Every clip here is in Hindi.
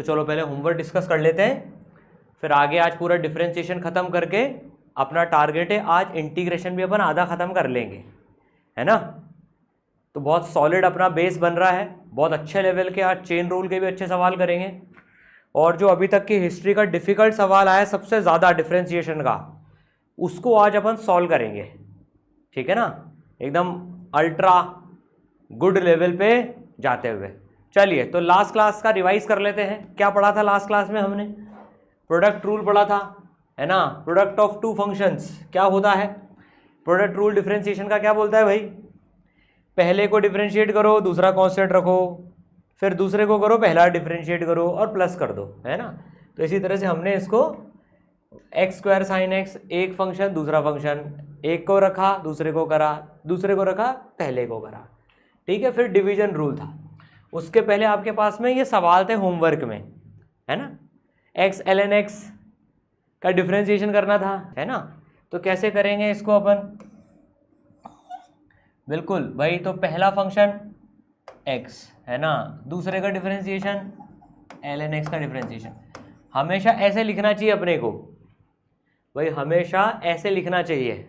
चलो पहले होमवर्क डिस्कस कर लेते हैं, फिर आगे आज पूरा डिफरेंशिएशन ख़त्म करके अपना टारगेट है आज इंटीग्रेशन भी अपन आधा ख़त्म कर लेंगे, है ना। तो बहुत सॉलिड अपना बेस बन रहा है, बहुत अच्छे लेवल के आज चेन रूल के भी अच्छे सवाल करेंगे। और जो अभी तक की हिस्ट्री का डिफ़िकल्ट सवाल आया सबसे ज़्यादा डिफरेंशिएशन का, उसको आज अपन सॉल्व करेंगे, ठीक है ना, एकदम अल्ट्रा गुड लेवल पे जाते हुए। चलिए तो लास्ट क्लास का रिवाइज कर लेते हैं। क्या पढ़ा था लास्ट क्लास में हमने? प्रोडक्ट रूल पढ़ा था, है ना। प्रोडक्ट ऑफ टू फंक्शंस क्या होता है? प्रोडक्ट रूल डिफरेंशिएशन का क्या बोलता है भाई? पहले को डिफरेंशिएट करो, दूसरा कांस्टेंट रखो, फिर दूसरे को करो पहला डिफरेंशिएट करो और प्लस कर दो, है ना। तो इसी तरह से हमने इसको x² sin x एक फंक्शन दूसरा फंक्शन, एक को रखा दूसरे को करा, दूसरे को रखा पहले को करा, ठीक है। फिर डिवीजन रूल था। उसके पहले आपके पास में ये सवाल थे होमवर्क में, है ना। x ln x का डिफरेंशिएशन करना था, है ना। तो कैसे करेंगे इसको अपन? बिल्कुल भाई, तो पहला फंक्शन x, है ना, दूसरे का डिफरेंशिएशन ln x का डिफरेंशिएशन। हमेशा ऐसे लिखना चाहिए अपने को भाई, हमेशा ऐसे लिखना चाहिए,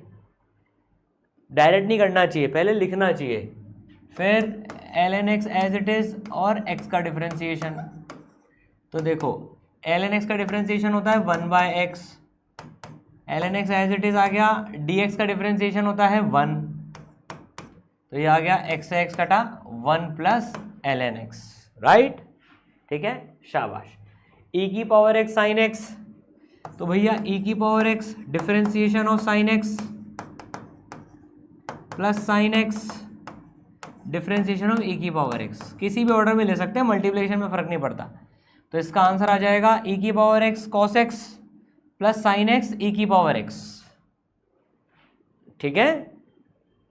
डायरेक्ट नहीं करना चाहिए, पहले लिखना चाहिए, फिर ln x as it is और x का डिफरेंशिएशन। तो देखो ln x का डिफरेंशिएशन होता है 1/x, ln x as it is आ गया, dx का डिफरेंशिएशन होता है 1, तो ये आ गया x से x कटा 1 प्लस ln x, राइट, ठीक है, शाबाश। e की पावर x sin x, तो भैया e की power x differentiation of sin x plus sin x differentiation of e की पावर x, किसी भी ऑर्डर में ले सकते हैं, मल्टीप्लिकेशन में फर्क नहीं पड़ता। तो इसका आंसर आ जाएगा e की power x cos x plus sin x e की पावर x, ठीक है।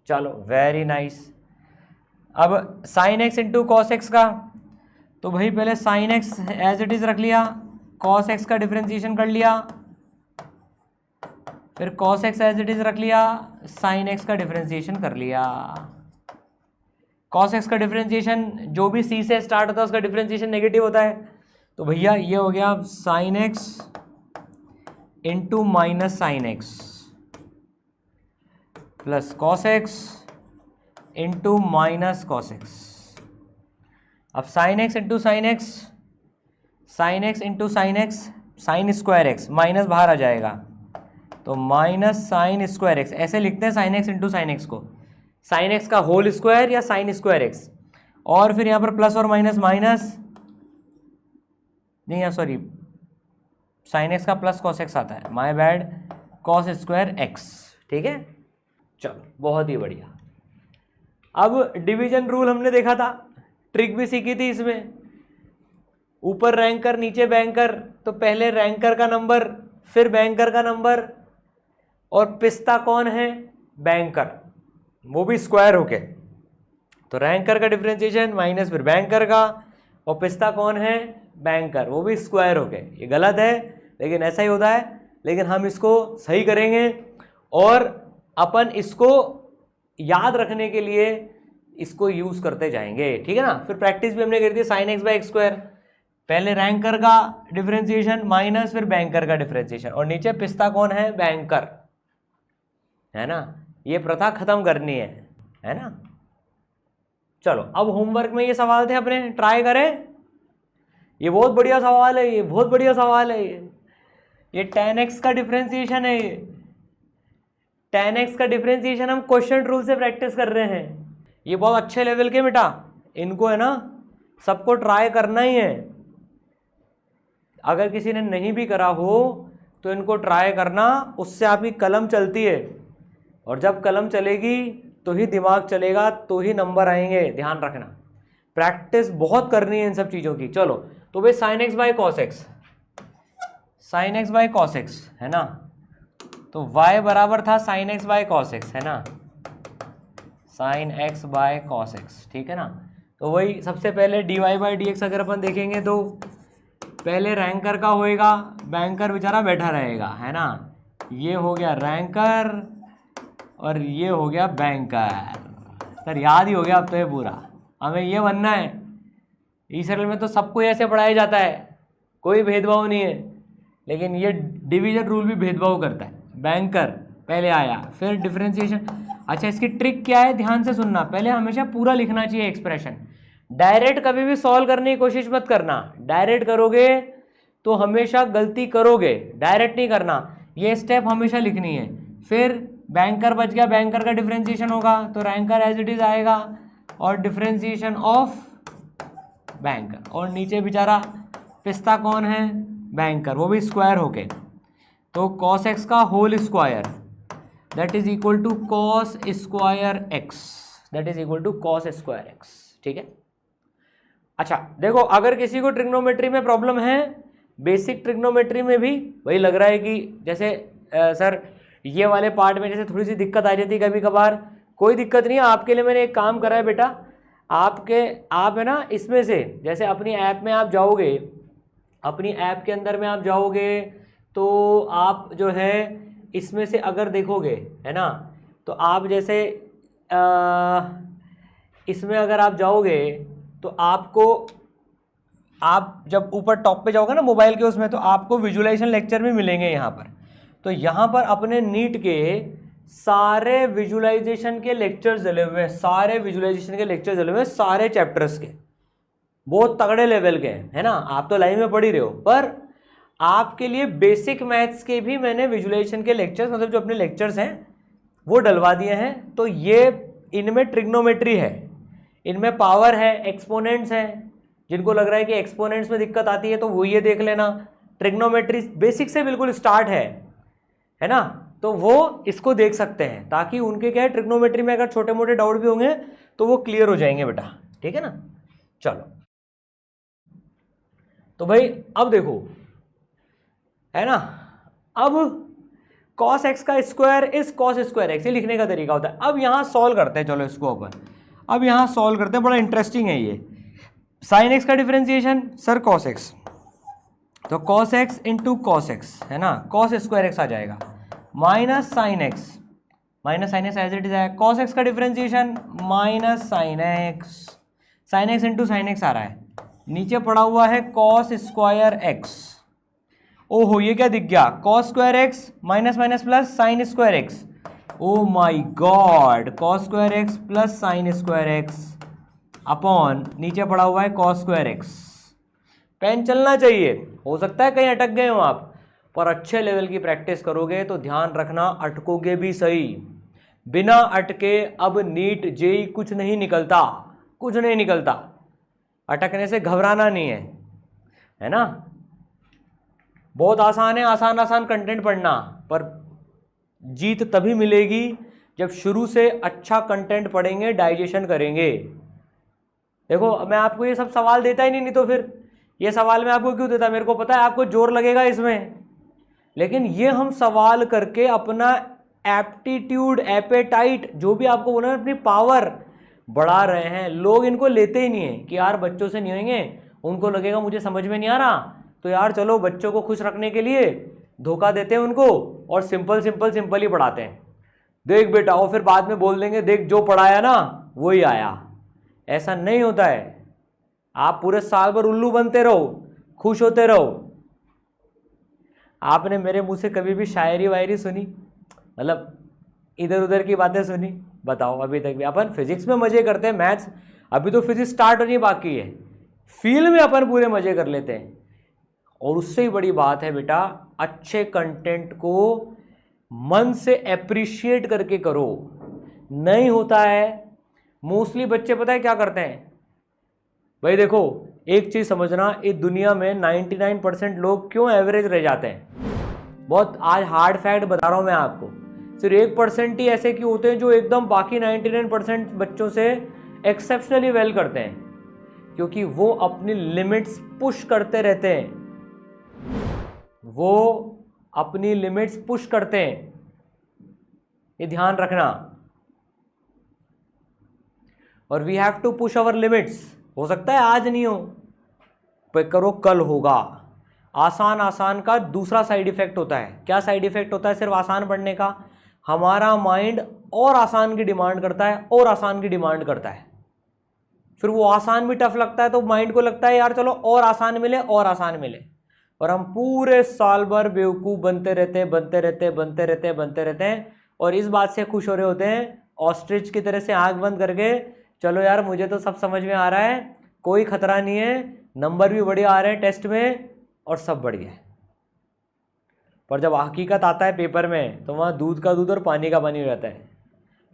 चलो वेरी नाइस। अब sin x into cos x का, तो भाई पहले sin x as it is रख लिया, cos x का डिफरेंशिएशन कर लिया, फिर cos x as it is रख लिया, sin x का डिफरेंशिएशन कर लिया। cos x का डिफरेंशिएशन जो भी c से स्टार्ट होता है उसका डिफरेंशिएशन नेगेटिव होता है, तो भैया ये हो गया sin x into minus sine x plus cos x into minus cos x। अब sin x into sine x, sign x into sine x, sign square x, minus बाहर आ जाएगा तो माइनस साइन स्क्वायर एक्स, ऐसे लिखते हैं sign x into sine x को, साइन एक्स का होल स्क्वायर या साइन स्क्वायर एक्स, और फिर यहाँ पर प्लस और माइनस, माइनस नहीं, सॉरी साइन एक्स का प्लस कॉस एक्स आता है, my bad, cos square x, ठीक है। चलो बहुत ही बढ़िया। अब डिवीजन रूल हमने देखा था, ट्रिक भी सीखी थी इसमें, ऊपर रैंकर नीचे बैंकर, तो पहले रैंकर का नंबर फिर बैंकर का नंबर, और पिस्ता कौन है? बैंकर, वो भी स्क्वायर होके, तो रैंकर का डिफरेंशिएशन माइनस फिर बैंकर का, और पिस्ता कौन है? बैंकर, वो भी स्क्वायर होके। ये गलत है लेकिन ऐसा ही होता है, लेकिन हम इसको सही करेंगे और अपन इसको याद रखने के लिए इसको यूज करते जाएंगे, ठीक है ना। फिर प्रैक्टिस भी हमने करी थी, sine x by x square, पहले रैंकर का डिफरेंशिएशन माइनस फिर बैंकर का डिफरेंशिएशन, और नीचे पिस्ता कौन है? बैंकर, है ना। ये प्रथा खत्म करनी है ना। चलो अब होमवर्क में ये सवाल थे अपने, ट्राई करें। ये बहुत बढ़िया सवाल है, ये बहुत बढ़िया सवाल है। ये tan x का डिफरेंशिएशन है, ये tan x का डिफरेंशिएशन हम क्वेश्चन रूल से प्रैक्टिस कर रहे हैं। ये बहुत अच्छे लेवल के बेटा, इनको है ना सबको ट्राई करना ही है। अगर किसी ने नहीं भी करा हो तो इनको ट्राई करना, उससे आपकी कलम चलती है, और जब कलम चलेगी तो ही दिमाग चलेगा, तो ही नंबर आएंगे, ध्यान रखना। प्रैक्टिस बहुत करनी है इन सब चीज़ों की। चलो तो भाई sine x by cos x, sine x by cos x है ना, तो y बराबर था sign x by cos x, है ना, sign x by cos x, ठीक है ना। तो वही सबसे पहले dy बाई डी एक्स अगर अपन देखेंगे तो पहले रैंकर का होएगा, बैंकर बेचारा बैठा रहेगा, है ना। ये हो गया रैंकर और ये हो गया बैंकर। सर याद ही हो गया अब तो ये पूरा, हमें ये बनना है। ई सरल में तो सबको ऐसे पढ़ाया जाता है, कोई भेदभाव नहीं है। लेकिन ये डिवीजन रूल भी भेदभाव करता है। बैंकर पहले आया, फिर डिफरेंशिएशन। अच्छा, इसकी ट्रिक क्या है, ध्यान से सुनना। पहले हमेशा पूरा लिखना चाहिए एक्सप्रेशन। डायरेक्ट कभी भी सॉल्व करने की कोशिश मत करना। डायरेक्ट करोगे तो हमेशा गलती करोगे, डायरेक्ट नहीं करना। ये स्टेप हमेशा लिखनी है। फिर बैंकर बच गया, बैंकर का डिफरेंशिएशन होगा तो रैंकर एज इट इज आएगा, और डिफरेंशिएशन ऑफ बैंकर। और नीचे बेचारा पिस्ता कौन है, बैंकर, वो भी स्क्वायर होके। तो कॉस एक्स का whole square that is equal to cos square x, that is equal to cos square x. ठीक है। अच्छा देखो, अगर किसी को ट्रिग्नोमेट्री में प्रॉब्लम है, बेसिक ट्रिग्नोमेट्री में भी वही लग रहा है कि जैसे सर ये वाले पार्ट में जैसे थोड़ी सी दिक्कत आ जाती है कभी कभार, कोई दिक्कत नहीं है। आपके लिए मैंने एक काम करा है बेटा, आप है ना, इसमें से जैसे अपनी ऐप में आप जाओगे, अपनी ऐप के अंदर में आप जाओगे तो आप जो है इसमें से अगर देखोगे, है ना, तो आप जैसे इसमें अगर आप जाओगे तो आपको, आप जब ऊपर टॉप पे जाओगे ना मोबाइल के उसमें, तो आपको विजुअलाइजेशन लेक्चर भी मिलेंगे यहाँ पर। तो यहाँ पर अपने नीट के सारे विजुअलाइजेशन के लेक्चर्स डले हुए हैं, सारे विजुअलाइजेशन के लेक्चर्स डले हुए हैं, सारे चैप्टर्स के, बहुत तगड़े लेवल के हैं, है ना। आप तो लाइव में पढ़ ही रहे हो, पर आपके लिए बेसिक मैथ्स के भी मैंने विजुअलाइजेशन के लेक्चर्स, मतलब जो अपने लेक्चर्स हैं वो डलवा दिए हैं। तो ये इनमें ट्रिग्नोमेट्री है, इनमें पावर है, एक्सपोनेंट्स हैं। जिनको लग रहा है कि एक्सपोनेंट्स में दिक्कत आती है तो वो ये देख लेना। ट्रिग्नोमेट्री बेसिक से बिल्कुल स्टार्ट है ना, तो वो इसको देख सकते हैं, ताकि उनके क्या है, ट्रिग्नोमेट्री में अगर छोटे मोटे डाउट भी होंगे तो वो क्लियर हो जाएंगे बेटा। ठीक है ना। चलो, तो भाई अब देखो, है ना, अब cos x का square is cos square x, ये लिखने का तरीका होता है। अब यहाँ सॉल्व करते हैं, चलो इसको अपन अब यहाँ सॉल्व करते हैं, बड़ा इंटरेस्टिंग है ये। साइन एक्स का डिफरेंशिएशन सर cos x, तो cos x into cos x, है ना, cos स्क्वायर एक्स आ जाएगा, minus sine x as it is आएगा। cos x का differentiation minus sine x into sine x आ रहा है, नीचे पड़ा हुआ है cos स्क्वायर एक्स। ओहो, ये क्या दिख गया, cos square x minus minus plus sine square x. Oh my God, cos square x plus sine square x upon नीचे पड़ा हुआ है cos स्क्वायर एक्स। पेन चलना चाहिए, हो सकता है कहीं अटक गए हो आप, पर अच्छे लेवल की प्रैक्टिस करोगे तो ध्यान रखना अटकोगे भी सही। बिना अटके अब नीट जेई कुछ नहीं निकलता, कुछ नहीं निकलता। अटकने से घबराना नहीं है ना। बहुत आसान है, आसान आसान कंटेंट पढ़ना, पर जीत तभी मिलेगी जब शुरू से अच्छा कंटेंट पढ़ेंगे, डाइजेशन करेंगे। देखो, मैं आपको ये सब सवाल देता ही नहीं तो फिर ये सवाल मैं आपको क्यों देता, मेरे को पता है आपको जोर लगेगा इसमें, लेकिन ये हम सवाल करके अपना एप्टीट्यूड, एपेटाइट, जो भी आपको बोला, अपनी पावर बढ़ा रहे हैं। लोग इनको लेते ही नहीं है कि यार बच्चों से नहीं होंगे, उनको लगेगा मुझे समझ में नहीं आ रहा, तो यार चलो बच्चों को खुश रखने के लिए धोखा देते हैं उनको और सिंपल सिंपल सिंपल ही पढ़ाते हैं। देख बेटा, और फिर बाद में बोल देंगे देख जो पढ़ाया ना वही आया। ऐसा नहीं होता है। आप पूरे साल भर उल्लू बनते रहो, खुश होते रहो। आपने मेरे मुंह से कभी भी शायरी वायरी सुनी, मतलब इधर उधर की बातें सुनी? बताओ, अभी तक भी। अपन फिजिक्स में मजे करते हैं, मैथ्स अभी तो फिजिक्स स्टार्ट होनी बाकी है, फील्ड में अपन पूरे मजे कर लेते हैं। और उससे ही बड़ी बात है बेटा, अच्छे कंटेंट को मन से एप्रिशिएट करके करो। नहीं होता है, मोस्टली बच्चे पता है क्या करते हैं भाई? देखो, एक चीज समझना, इस दुनिया में 99% लोग क्यों एवरेज रह जाते हैं। बहुत आज हार्ड फैक्ट बता रहा हूं मैं आपको, सिर्फ 1% ही ऐसे क्यों होते हैं जो एकदम बाकी 99% बच्चों से एक्सेप्शनली वेल करते हैं, क्योंकि वो अपनी लिमिट्स पुश करते रहते हैं, वो अपनी लिमिट्स पुश करते हैं। ये ध्यान रखना। और we have to push our limits. हो सकता है आज नहीं हो, पर करो कल होगा। आसान आसान का दूसरा साइड इफेक्ट होता है। क्या साइड इफेक्ट होता है सिर्फ आसान पढ़ने का? हमारा माइंड और आसान की डिमांड करता है, और आसान की डिमांड करता है। फिर वो आसान भी टफ लगता है तो माइंड को लगता है यार चलो और आसान मिले और आसान मिले। और हम पूरे साल भर बेवकूफ़ बनते रहते हैं और इस बात से खुश हो रहे होते हैं ऑस्ट्रिच की तरह से आंख बंद करके, चलो यार मुझे तो सब समझ में आ रहा है, कोई खतरा नहीं है, नंबर भी बढ़िया आ रहे हैं टेस्ट में और सब बढ़िया है। पर जब हकीकत आता है पेपर में तो वहाँ दूध का दूध और पानी का पानी हो जाता है।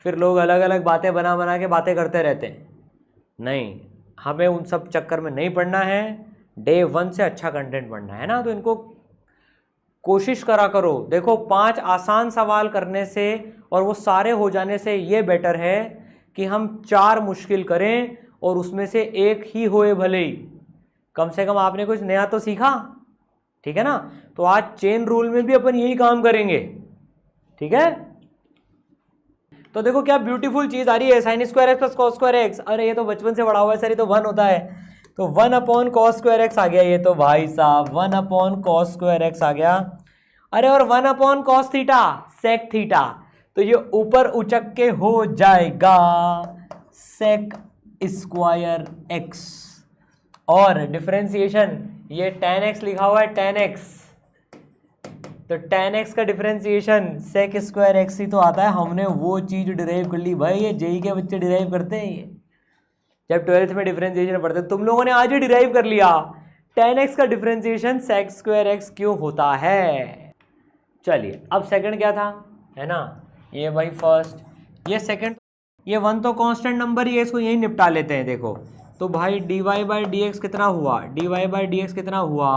फिर लोग अलग अलग बातें बना बना के बातें करते रहते हैं। नहीं, हमें उन सब चक्कर में नहीं पढ़ना है, डे 1 से अच्छा कंटेंट पढ़ना है ना। तो इनको कोशिश करा करो। देखो 5 आसान सवाल करने से और वो सारे हो जाने से ये बेटर है कि हम 4 मुश्किल करें और उसमें से एक ही होए भले ही, कम से कम आपने कुछ नया तो सीखा, ठीक है ना। तो आज चेन रूल में भी अपन यही काम करेंगे, ठीक है। तो देखो क्या ब्यूटीफुल चीज आ रही है, sign square x plus cos square x. अरे ये तो बचपन से पढ़ा हुआ है सर, ये तो 1 होता है, तो 1 अपॉन कॉस स्क्वायर एक्स आ गया। ये तो भाई साहब 1 अपॉन कॉस स्क्वायर एक्स आ गया। अरे और 1 upon cos theta sec theta, तो ये ऊपर उचक के हो जाएगा सेक स्क्वायर एक्स। और डिफरेंशिएशन ये tan x लिखा हुआ है, tan x, तो tan x का डिफरेंशिएशन सेक स्क्वायर एक्स ही तो आता है। हमने वो चीज डिराइव कर ली भाई, ये जेई के बच्चे डिराइव करते हैं, ये जब 12th में डिफरेंशिएशन पढ़ते हैं। तुम लोगों ने आज ही डिराइव कर लिया tan x का डिफरेंशिएशन सेक स्क्वायर एक्स क्यों होता है। चलिए अब सेकंड क्या था, है ना, ये भाई फर्स्ट, ये सेकंड, ये 1 तो कांस्टेंट नंबर ही है, इसको यही निपटा लेते हैं। देखो तो भाई dy बाई डी एक्स कितना हुआ, dy बाई डी एक्स कितना हुआ,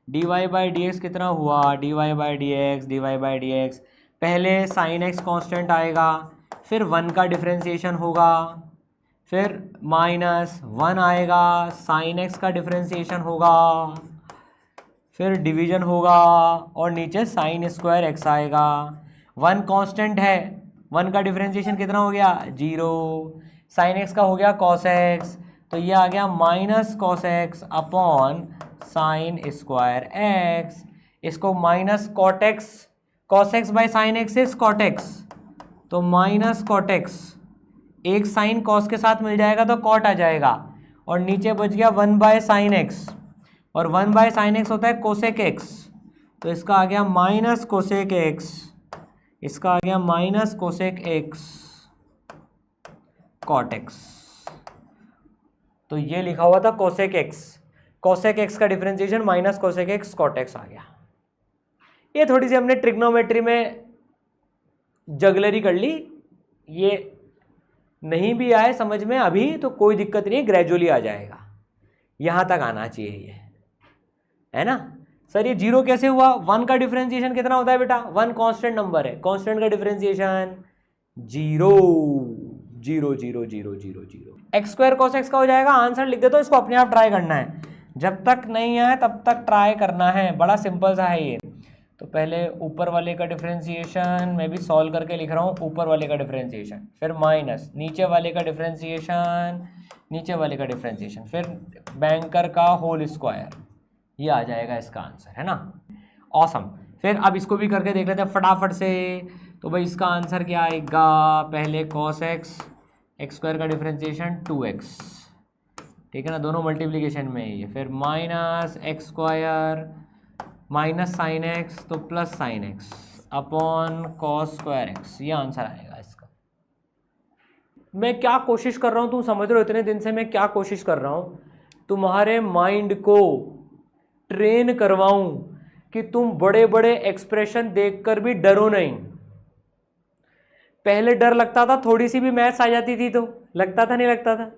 dy बाई डी एक्स कितना हुआ, dy by d x, dy by d x. पहले साइन एक्स कांस्टेंट आएगा, फिर 1 का डिफरेंशिएशन होगा, फिर -1 आएगा, साइन एक्स का डिफरेंशिएशन होगा, फिर डिवीजन होगा और नीचे साइन स्क्वायर एक्स आएगा। 1 कांस्टेंट है, 1 का डिफरेंशिएशन कितना हो गया 0, साइन एक्स का हो गया कॉस एक्स, तो ये आ गया minus cos x upon sine square x. इसको minus cot x, cos x by sine x is cot x, तो माइनस कॉट एक्स, एक साइन कॉस के साथ मिल जाएगा तो कॉट आ जाएगा, और नीचे बच गया 1 बाय साइन एक्स, और 1 बाय साइन एक्स होता है कोसेक एक्स, तो इसका आ गया माइनस कोसेक एक्स, इसका आ गया minus cosec x cot x. तो ये लिखा हुआ था कोसेक एक्स, कोसेक एक्स का differentiation minus cosec x cot x आ गया। ये थोड़ी सी हमने ट्रिग्नोमेट्री में जगलरी कर ली, ये नहीं भी आए समझ में अभी तो कोई दिक्कत नहीं है, ग्रेजुअली आ जाएगा, यहाँ तक आना चाहिए ये, है ना। सर ये 0 कैसे हुआ, 1 का डिफरेंशिएशन कितना होता है बेटा, 1 कांस्टेंट नंबर है, कांस्टेंट का differentiation 0 0 0 0 0 0। X square cos x का हो जाएगा, आंसर लिख देता हूँ, इसको अपने आप ट्राई करना है, जब तक नहीं आए तब तक ट्राई करना है, बड़ा सिंपल सा है ये। तो पहले ऊपर वाले का डिफरेंशिएशन मैं भी सॉल्व करके लिख रहा हूँ, ऊपर वाले का डिफरेंशिएशन, फिर माइनस नीचे वाले का डिफरेंशिएशन, नीचे वाले का डिफरेंशिएशन, फिर बैंकर का होल स्क्वायर, ये आ जाएगा इसका आंसर, है ना। ऑसम। फिर अब इसको भी करके देख लेते हैं फटाफट से। तो भाई इसका आंसर क्या आएगा, पहले कॉस एक्स, एक्स स्क्वायर का डिफरेंशिएशन 2x, ठीक है ना, दोनों मल्टीप्लिकेशन में ही है, फिर minus x square minus sine x, तो plus sine x upon cos square x, ये आंसर आएगा इसका। मैं क्या कोशिश कर रहा हूँ तुम समझ रहे हो, इतने दिन से मैं क्या कोशिश कर रहा हूँ, तुम्हारे माइंड को ट्रेन करवाऊं कि तुम बड़े बड़े एक्सप्रेशन देखकर भी डरो नहीं। पहले डर लगता था, थोड़ी सी भी मैथ्स आ जाती थी तो लगता था, नहीं लगता था,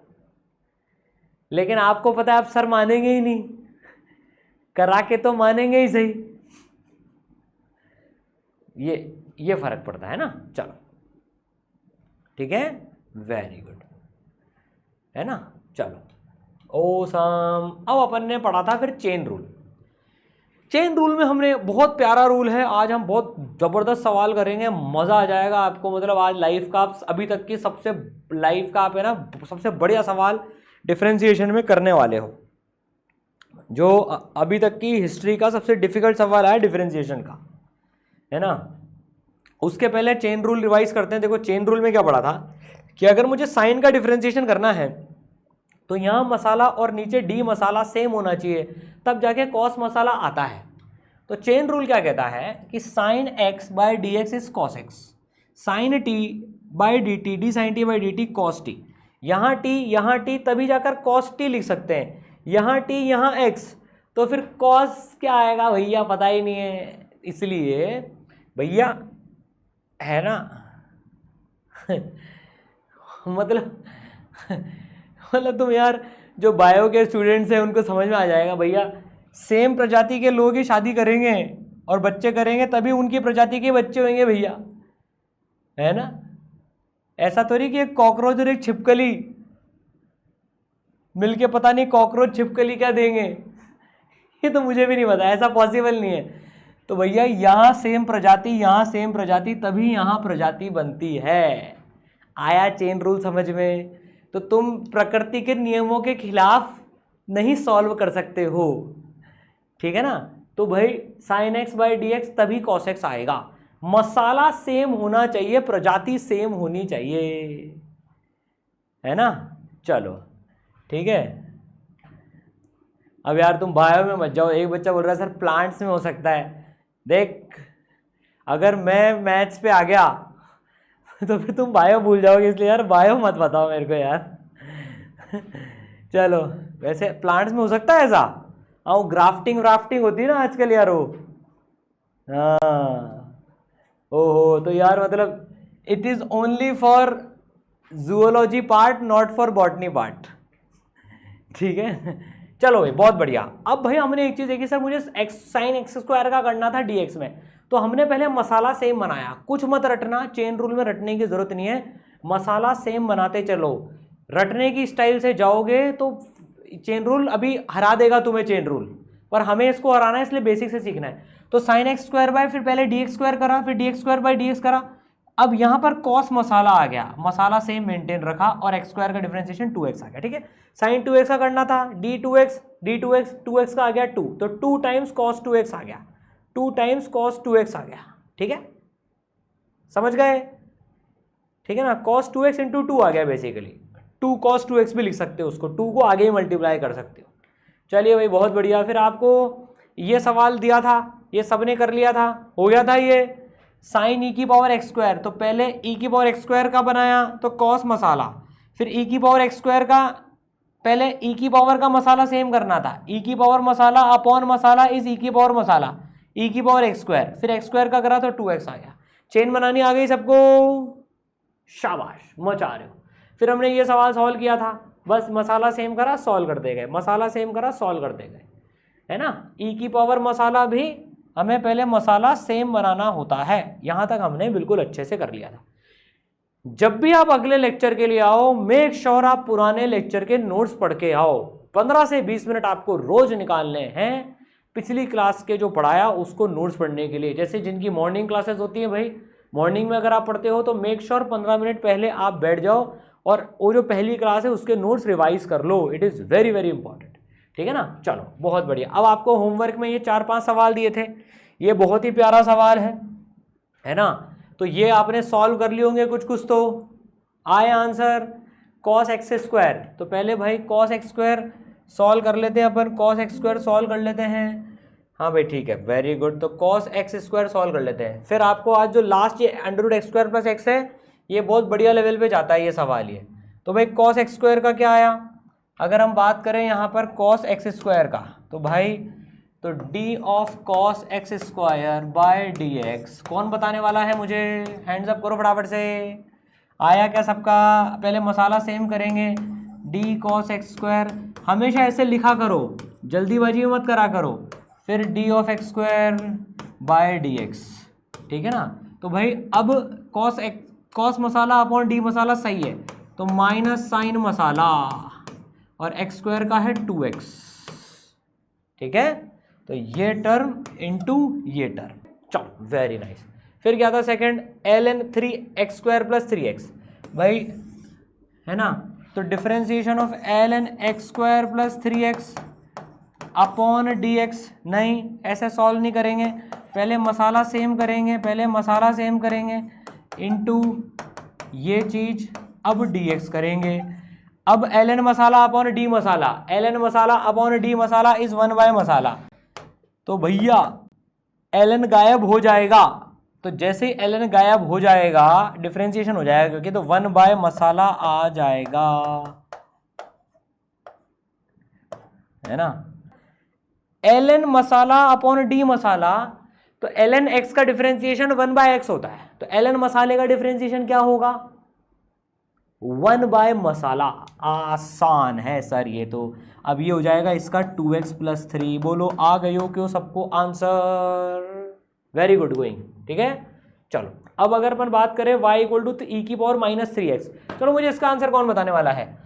लेकिन आपको पता है आप सर मानेंगे ही नहीं, करा के तो मानेंगे ही सही, ये फर्क पड़ता है ना। चलो ठीक है, वेरी गुड, है ना। चलो ओसम। अब अपन ने पढ़ा था फिर चेन रूल। चेन रूल में हमने बहुत प्यारा रूल है, आज हम बहुत ज़बरदस्त सवाल करेंगे, मज़ा आ जाएगा आपको। मतलब आज लाइफ का आप अभी तक की सबसे लाइफ का आप है ना सबसे बढ़िया सवाल डिफरेंशिएशन में करने वाले हो। जो अभी तक की हिस्ट्री का सबसे डिफिकल्ट सवाल है डिफरेंशिएशन का, है ना। उसके पहले चेन रूल रिवाइज करते हैं। देखो चेन रूल में क्या पढ़ा था कि अगर मुझे साइन का डिफरेंशिएशन करना है तो यहाँ मसाला और नीचे डी मसाला सेम होना चाहिए, तब जाके कॉस मसाला आता है। तो चेन रूल क्या कहता है कि sine x by d x is cos x, sine t by D t d sine t by D t cos t. यहाँ टी तभी जाकर कॉस टी लिख सकते हैं, यहाँ टी यहाँ एक्स, तो फिर कॉस क्या आएगा भैया पता ही नहीं है, इसलिए भैया है ना मतलब तुम यार जो बायो के स्टूडेंट्स हैं उनको समझ में आ जाएगा भैया, सेम प्रजाति के लोग ही शादी करेंगे और बच्चे करेंगे तभी उनकी प्रजाति के बच्चे होंगे भैया, है ना। ऐसा थोड़ी कि एक कॉकरोच और एक छिपकली मिलके पता नहीं कॉकरोच छिपकली क्या देंगे, ये तो मुझे भी नहीं पता, ऐसा पॉसिबल नहीं है। तो भैया यहाँ सेम प्रजाति, यहाँ सेम प्रजाति, तभी यहाँ प्रजाति बनती है। आया चेन रूल समझ में? तो तुम प्रकृति के नियमों के खिलाफ नहीं सॉल्व कर सकते हो, ठीक है ना। तो भाई sine x by d x तभी कॉस एक्स आएगा, मसाला सेम होना चाहिए, प्रजाति सेम होनी चाहिए, है ना। चलो ठीक है। अब यार तुम बायो में मत जाओ, एक बच्चा बोल रहा है सर प्लांट्स में हो सकता है। देख अगर मैं मैथ्स पे आ गया तो फिर तुम बायो भूल जाओगे, इसलिए यार बायो मत बताओ मेरे को यार चलो वैसे प्लांट्स में हो सकता है ऐसा, हाँ ग्राफ्टिंग व्राफ्टिंग होती है ना आजकल यार वो, हाँ ओहो। तो यार मतलब it is only for zoology part not for botany part, ठीक है। चलो भाई बहुत बढ़िया। अब भाई हमने एक चीज़ देखी सर, मुझे एक्स साइन एक्स स्क्वायर का करना था डीएक्स में, तो हमने पहले मसाला सेम बनाया। कुछ मत रटना, चेन रूल में रटने की जरूरत नहीं है, मसाला सेम बनाते चलो। रटने की स्टाइल से जाओगे तो चेन रूल अभी हरा देगा तुम्हें चेन रूल, पर हमें इसको हराना है इसलिए बेसिक से सीखना है। तो साइन एक्स स्क्वायर बाय फिर पहले डी एक्स स्क्वायर करा, फिर D x square by d x करा। अब यहाँ पर कॉस मसाला आ गया, मसाला सेम मेंटेन रखा और एक्स स्क्वायर का डिफरेंशिएशन 2x आ गया, ठीक है। साइन 2x का करना था, d2x 2x का आ गया 2, तो 2 टाइम्स कॉस 2x आ गया, 2 टाइम्स कॉस 2x आ गया, ठीक है, समझ गए, ठीक है ना। कॉस 2x इंटू 2 आ गया बेसिकली, 2 कॉस 2x भी लिख सकते हो उसको, 2 को आगे ही मल्टीप्लाई कर सकते हो। चलिए भाई बहुत बढ़िया। फिर आपको ये सवाल दिया था, ये सबने कर लिया था, हो गया था ये साइन ई की पावर एक्स स्क्वायर, तो पहले ई की पावर एक्स स्क्वायर का बनाया तो कॉस मसाला, फिर ई की पावर एक्स स्क्वायर का, पहले ई की पावर का मसाला सेम करना था, ई की पावर मसाला अपॉन मसाला इज ई की पावर मसाला, ई की पावर एक्स स्क्वायर, फिर एक्स स्क्वायर का करा तो 2x आ गया। चेन बनानी आ गई सबको, शाबाश मचा रहे हो। फिर हमने ये सवाल सॉल्व किया था, बस मसाला सेम करा सॉल्व कर दे गए, मसाला सेम करा सॉल्व कर दे गए, है ना। ई की पावर मसाला भी हमें पहले मसाला सेम बनाना होता है, यहाँ तक हमने बिल्कुल अच्छे से कर लिया था। जब भी आप अगले लेक्चर के लिए आओ, मेक श्योर आप पुराने लेक्चर के नोट्स पढ़ के आओ। 15 से 20 मिनट आपको रोज निकालने हैं पिछली क्लास के जो पढ़ाया उसको नोट्स पढ़ने के लिए। जैसे जिनकी मॉर्निंग क्लासेस होती हैं भाई, मॉर्निंग में अगर आप पढ़ते हो तो मेक श्योर 15 मिनट पहले आप बैठ जाओ और वो जो पहली क्लास है उसके नोट्स रिवाइज कर लो, it is very very important, ठीक है ना। चलो बहुत बढ़िया। अब आपको होमवर्क में ये 4-5 सवाल दिए थे, ये बहुत ही प्यारा सवाल है ना, तो ये आपने सॉल्व कर लिए होंगे कुछ कुछ, तो आए आंसर कॉस एक्स स्क्वायर। तो पहले भाई कॉस एक्स स्क्वायर सॉल्व कर लेते हैं अपन, कॉस एक्स स्क्वायर सॉल्व कर लेते हैं, हाँ भाई ठीक है वेरी गुड। तो कॉस एक्स स्क्वायर सॉल्व कर लेते हैं। फिर आपको आज जो लास्ट ये under x square plus x है, ये बहुत बढ़िया लेवल पे जाता है ये सवाल ये। तो भाई कॉस एक्स स्क्वायर का क्या आया, अगर हम बात करें यहाँ पर कॉस एक्स स्क्वायर का, तो भाई तो D of cos x square by d x, कौन बताने वाला है मुझे, हैंड्स अप करो फटाफट से। आया क्या सबका? पहले मसाला सेम करेंगे, डी कॉस एक्स स्क्वायर हमेशा ऐसे लिखा करो, जल्दीबाजी मत करा करो, फिर D of x square by d x, ठीक है ना। तो भाई अब कॉस मसाला अपॉन डी मसाला सही है, तो माइनस साइन मसाला और एक्स स्क्वायर का है 2x, ठीक है। तो ये टर्म इनटू ये टर्म, चलो वेरी नाइस। फिर क्या था second, ln 3x square plus 3x, भाई है ना। तो differentiation of ln x square plus 3x upon dx, नहीं ऐसे सॉल्व नहीं करेंगे, पहले मसाला सेम करेंगे, इनटू ये चीज, अब dx करेंगे। अब ln मसाला अपॉन डी मसाला, ln मसाला अपॉन डी मसाला इज 1 बाय मसाला। तो भैया ln गायब हो जाएगा, तो जैसे ही ln गायब हो जाएगा डिफरेंशिएशन हो जाएगा, क्योंकि तो 1 बाय मसाला आ जाएगा, है ना। ln मसाला अपॉन डी मसाला, तो ln x का डिफरेंशिएशन 1 बाय x होता है, तो ln मसाले का डिफरेंशिएशन क्या होगा 1 बाय मसाला। आसान है सर ये तो। अब ये हो जाएगा इसका 2x + 3। बोलो आ गए हो क्यों सबको आंसर? वेरी गुड गोइंग, ठीक है। चलो अब अगर अपन बात करें y = e⁻³ चलो मुझे इसका आंसर कौन बताने वाला है?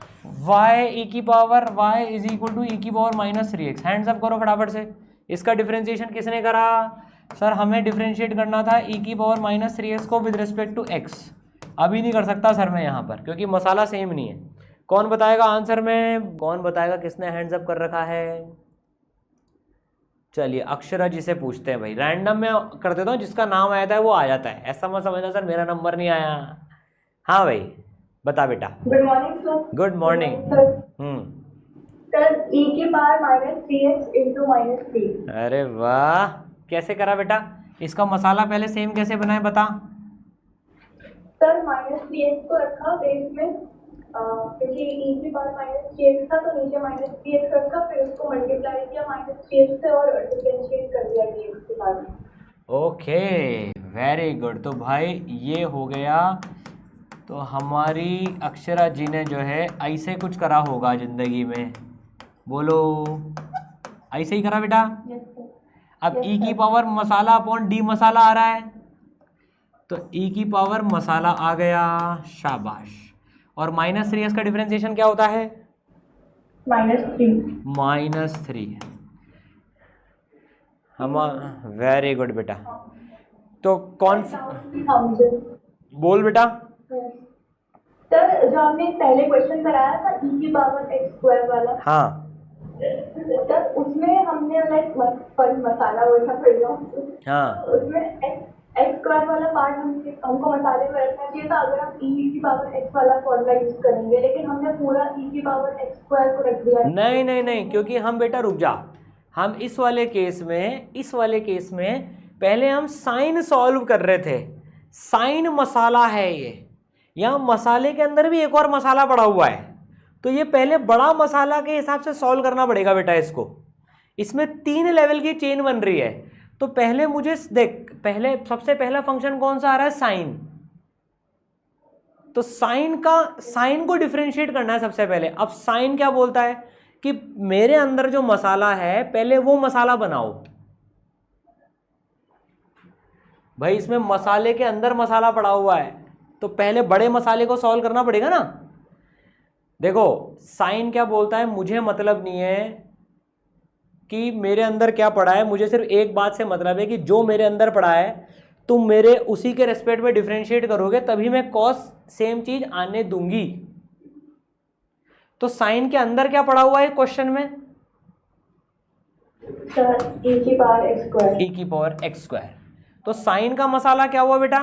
y e⁻³ हैंड्स अप करो फटाफट से। इसका डिफरेंशिएशन किसने करा? सर हमें डिफरेंशिएट करना था e⁻³ को विद रिस्पेक्ट टू x। अभी नहीं कर सकता सर मैं यहाँ पर, क्योंकि मसाला सेम नहीं है। कौन बताएगा आंसर में? कौन बताएगा? किसने हैंड्स अप कर रखा है? चलिए अक्षरा जी से पूछते हैं भाई। रैंडम में कर देता हूँ, जिसका नाम आया था वो आ जाता है, ऐसा मत समझना सर मेरा नंबर नहीं आया। हाँ भाई बता बेटा। Good morning sir. Good morning. Sir e⁻³ × -3। अरे वाह, कैसे करा बेटा? इसका मसाला पहले सेम कैसे बनाए बता। सर -3x को रखा बेस में, क्योंकि e⁻³ था तो नीचे -3x रखा, फिर उसको मल्टीप्लाई किया -3x से और डिफरेंशिएट कर दिया dx के बाद। Okay very good. तो भाई ये हो गया। तो हमारी अक्षरा जी ने जो है ऐसे कुछ करा होगा जिंदगी में, बोलो ऐसे ही करा बेटा। अब e की पावर मसाला अपॉन डी मसाला आ रहा है, तो e की पावर मसाला आ गया, शाबाश। और -3x का डिफरेंशिएशन क्या होता है? -3 हम। वेरी गुड बेटा। तो कौन बोल बेटा। सर जो हमने पहले क्वेश्चन कराया था e⁻x² वाला, हाँ सर उसमें हमने मसाला वैसा पढ़ हाँ, उसमें x² वाला पार्ट हमको मसाले में रखना चाहिए था अगर हम e⁻x वाला फॉर्मूला यूज करेंगे, लेकिन हमने पूरा e⁻x² को रख दिया। नहीं नहीं नहीं, क्योंकि हम बेटा रुक जा, हम इस वाले केस में पहले हम साइन सॉल्व कर रहे थे। साइन मसाला है ये, यहाँ मसाले के अंदर भी एक और मसाला पड़ा हुआ है, तो ये पहले बड़ा मसाला के हिसाब से सॉल्व करना पड़ेगा बेटा इसको। इसमें 3 लेवल की चेन बन रही है, तो पहले मुझे देख, पहले सबसे पहला फंक्शन कौन सा आ रहा है? साइन। तो साइन को डिफरेंशिएट करना है सबसे पहले। अब साइन क्या बोलता है कि मेरे अंदर जो मसाला है पहले वो मसाला बनाओ। भाई इसमें मसाले के अंदर मसाला पड़ा हुआ है, तो पहले बड़े मसाले को सॉल्व करना पड़ेगा ना। देखो साइन क्या बोलता है, मुझे मतलब नहीं है कि मेरे अंदर क्या पड़ा है, मुझे सिर्फ एक बात से मतलब है कि जो मेरे अंदर पड़ा है तुम मेरे उसी के रेस्पेक्ट में डिफरेंशिएट करोगे, तभी मैं कॉस सेम चीज आने दूंगी। तो साइन के अंदर क्या पड़ा हुआ है क्वेश्चन में? e⁻x²। तो साइन का मसाला क्या हुआ बेटा?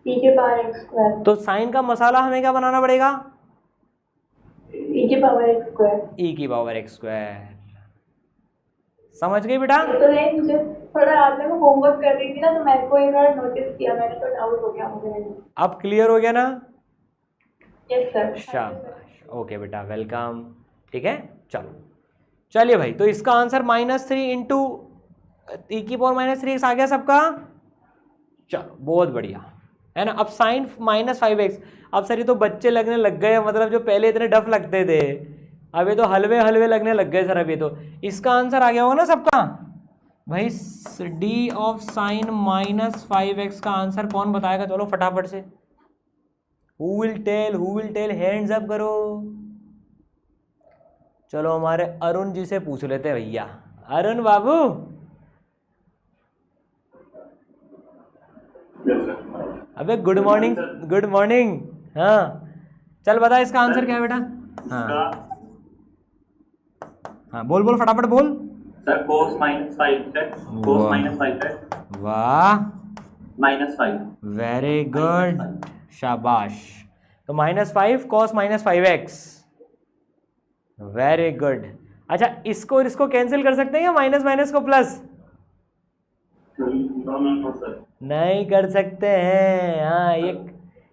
e⁻x²। तो साइन का मसाला हमें क्या बनाना पड़ेगा? e⁻x²। समझ गई बेटा? तो नहीं, मुझे थोड़ा रात में होमवर्क कर रही थी ना, तो मेरे को एक बार नोटिस किया मैंने, तो डाउट हो गया मुझे। अब क्लियर हो गया ना? Yes sir. शाबाश, ओके बेटा, वेलकम। ठीक है, चलो चलिए भाई। तो इसका आंसर -3 इंटू e⁻³ आ गया सबका। चलो बहुत बढ़िया है ना। अब साइन -5x। अब सर ये तो बच्चे लगने लग गए, मतलब जो पहले इतने डफ लगते थे अब ये तो हलवे हलवे लगने लग गए सर। अब ये तो इसका आंसर आ गया होगा ना सबका भाई। d ऑफ साइन -5x का आंसर कौन बताएगा? चलो फटाफट से, who will tell, hands up करो। चलो हमारे अरुण जी से पूछ लेते हैं भैया। अरुण बाबू। अबे गुड मॉर्निंग। हाँ चल बता इसका आंसर क्या है बेटा? हाँ बोल फटाफट बोल। सर cos -5 है, cos -5 है। वाह, -5। वेरी गुड, शाबाश। तो -5 cos -5x, वेरी गुड। अच्छा इसको और इसको कैंसिल कर सकते हैं या माइनस को प्लस? नो सर, नहीं कर सकते हैं। हाँ,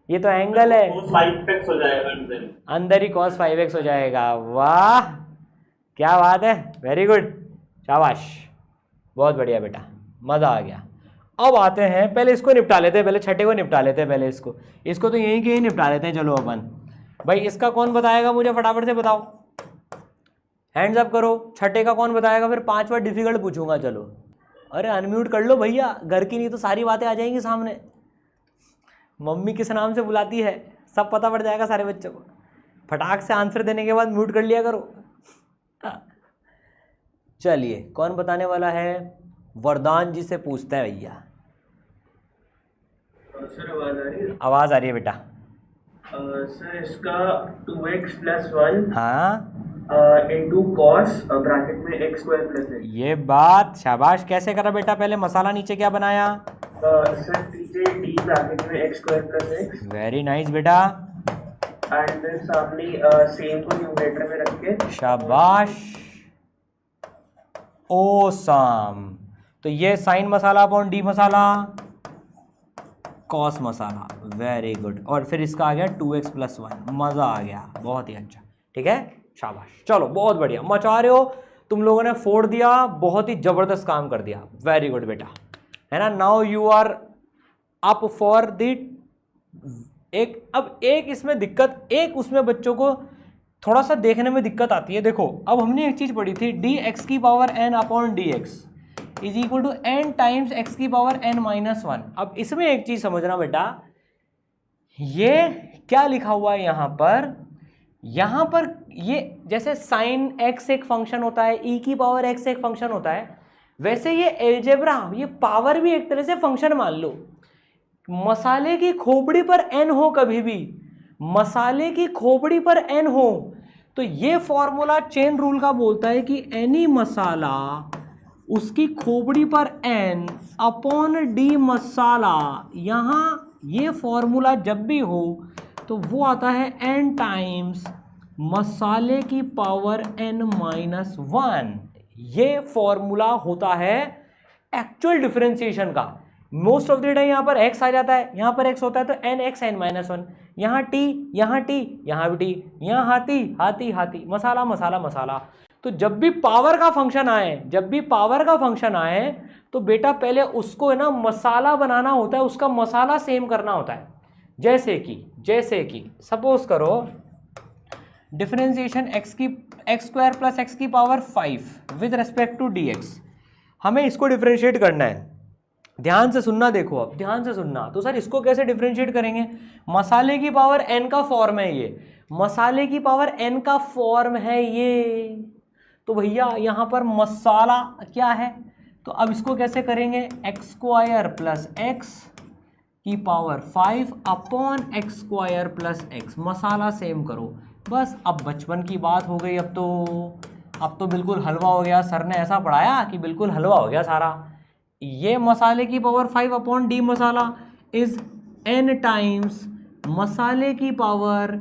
ये तो एंगल है, cos 5x हो जाएगा अंदर। अंदर ही cos 5x हो जाएगा। वाह, क्या बात है, वेरी गुड, शाबाश, बहुत बढ़िया बेटा, मज़ा आ गया। अब आते हैं, पहले इसको निपटा लेते हैं, पहले छठे को निपटा लेते हैं, पहले इसको तो यहीं के ही निपटा लेते हैं। चलो अपन भाई, इसका कौन बताएगा मुझे, फटाफट से बताओ, हैंड्स अप करो। छठे का कौन बताएगा, फिर 5 बार डिफिकल्ट पूछूंगा। चलो, अरे अनम्यूट कर लो भैया, घर की नहीं तो सारी बातें आ जाएंगी सामने। मम्मी किस नाम से बुलाती है सब पता पड़ जाएगा सारे बच्चों को। फटाक से आंसर देने के बाद म्यूट कर लिया करो। चलिए, कौन बताने वाला है, वरदान जी से पूछते हैं भैया। सर आवाज आ रही है? आवाज़ आ रही है बेटा। सर इसका 2x + 1 हाँ, इंटू कॉस ब्रैकेट में x² + x। ये बात, शाबाश, कैसे करा बेटा, पहले मसाला नीचे क्या बनाया, सर नीचे d ब्रैकेट में x² + x वेरी नाइस बेटा, एंड फिर सामने सेम को न्यूमरेटर में रख के, शाबाश, ओसम। तो ये साइन मसाला अपॉन डी मसाला, कॉस मसाला, वेरी गुड। और फिर इसका आ गया 2x + 1, मज़ा आ गया, बहुत ही अच्छा, ठीक है, शाबाश। चलो, बहुत बढ़िया, मचा रहे हो तुम लोगों ने, फोड़ दिया, बहुत ही ज़बरदस्त काम कर दिया, वेरी गुड बेटा, है ना। Now you are up for the एक इसमें दिक्कत, एक उसमें बच्चों को थोड़ा सा देखने में दिक्कत आती है। देखो, अब हमने एक चीज़ पढ़ी थी, dx⁴n/dx = n टाइम्स x⁴n-1। अब इसमें एक चीज़ समझना बेटा, ये क्या लिखा हुआ है यहाँ पर ये जैसे साइन x एक फंक्शन होता है, e⁴x एक फंक्शन होता है, वैसे ये एलजेब्रा, ये पावर भी एक तरह से फंक्शन मान लो। मसाले की खोपड़ी पर n हो, कभी भी मसाले की खोपड़ी पर n हो, तो ये फॉर्मूला चेन रूल का बोलता है कि एनी मसाला उसकी खोपड़ी पर n अपॉन d मसाला, यहाँ ये फॉर्मूला जब भी हो तो वो आता है n टाइम्स मसाले की पावर n-1। ये फॉर्मूला होता है एक्चुअल डिफरेंशिएशन का। मोस्ट ऑफ द टाइम यहाँ पर x आ जाता है, यहाँ पर x होता है तो n(x(n-1), यहाँ t, यहाँ t, यहाँ भी t, यहाँ हाथी, मसाला मसाला मसाला। तो जब भी पावर का फंक्शन आए, तो बेटा पहले उसको है ना मसाला बनाना होता है, उसका मसाला सेम करना होता है। जैसे कि सपोज करो differentiation x² + x⁵ with respect to dx, हमें इसको डिफरेंशिएट करना है। ध्यान से सुनना, देखो अब ध्यान से सुनना। तो सर इसको कैसे डिफरेंशिएट करेंगे, मसाले की पावर n का फॉर्म है ये, मसाले की पावर n का फॉर्म है ये, तो भैया यहाँ पर मसाला क्या है, तो अब इसको कैसे करेंगे, x² + x⁵ upon x² + x, मसाला सेम करो बस। अब बचपन की बात हो गई, अब तो बिल्कुल हलवा हो गया, सर ने ऐसा पढ़ाया कि बिल्कुल हलवा हो गया सारा। ये मसाले की पावर 5 अपॉन डी मसाला इज n टाइम्स मसाले की power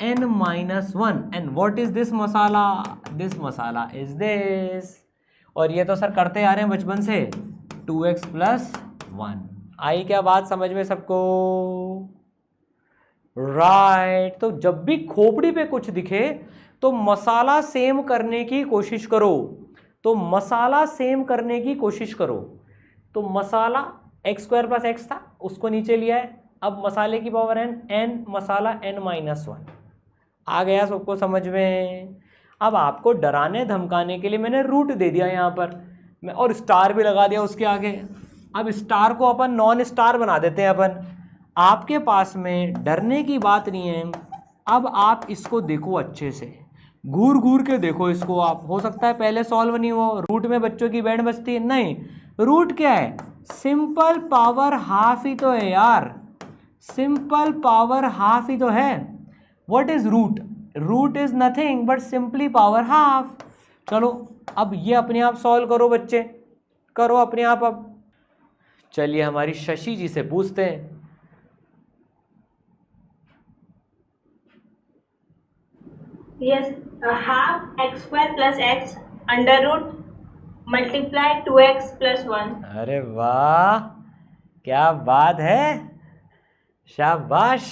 n-1, and what is this masala, this masala is this. और ये तो सर करते आ रहे हैं बचपन से, 2x + 1। आई क्या बात समझ में सबको, राइट। तो जब भी खोपड़ी पे कुछ दिखे तो मसाला सेम करने की कोशिश करो, तो मसाला x² + x था, उसको नीचे लिया है, अब मसाले की पावर n मसाला n-1 आ गया सबको समझ में। अब आपको डराने धमकाने के लिए मैंने रूट दे दिया यहाँ पर, और स्टार भी लगा दिया उसके आगे। अब स्टार को अपन नॉन स्टार बना देते हैं अपन, आपके पास में डरने की बात नहीं है। अब आप इसको देखो अच्छे से, घूर के देखो इसको आप, हो सकता है पहले सॉल्व नहीं हो, रूट में बच्चों की बैंड बजती है, नहीं, रूट क्या है, सिंपल पावर हाफ ही तो है यार, सिंपल पावर हाफ ही तो है। What is root, root is nothing but simply power half. चलो अब ये अपने आप सॉल्व करो बच्चे, करो अपने आप। अब चलिए हमारी शशि जी से पूछते हैं। Yes, half x² + x √× 2x + 1। अरे वाह, क्या बात है, शाबाश,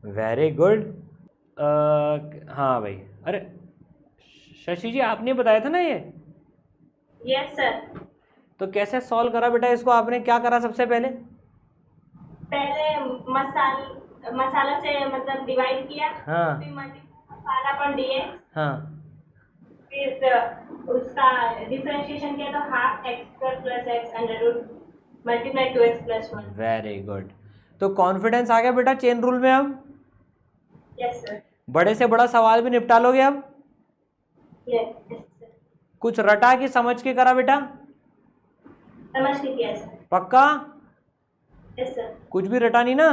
वेरी गुड। हाँ भाई, अरे शशि जी आपने बताया था ना ये, यस सर। तो कैसे सॉल्व करा बेटा इसको, आपने क्या करा सबसे पहले? पहले मसाला से मतलब डिवाइड किया, हाँ फिर मसाला पर dx, हाँ, फिर उसका डिफरेंशिएशन किया तो half x square plus x under root multiply 2x plus 1। Very good. तो कॉन्फिडेंस आ गया बेटा चेन रूल में। अब यस सर। बड़े से बड़ा सवाल भी निपटा लोगे अब। Yes sir. कुछ रटा कि समझ के करा बेटा? समझ के किया सर। पक्का? Yes sir. कुछ भी रटा नहीं ना?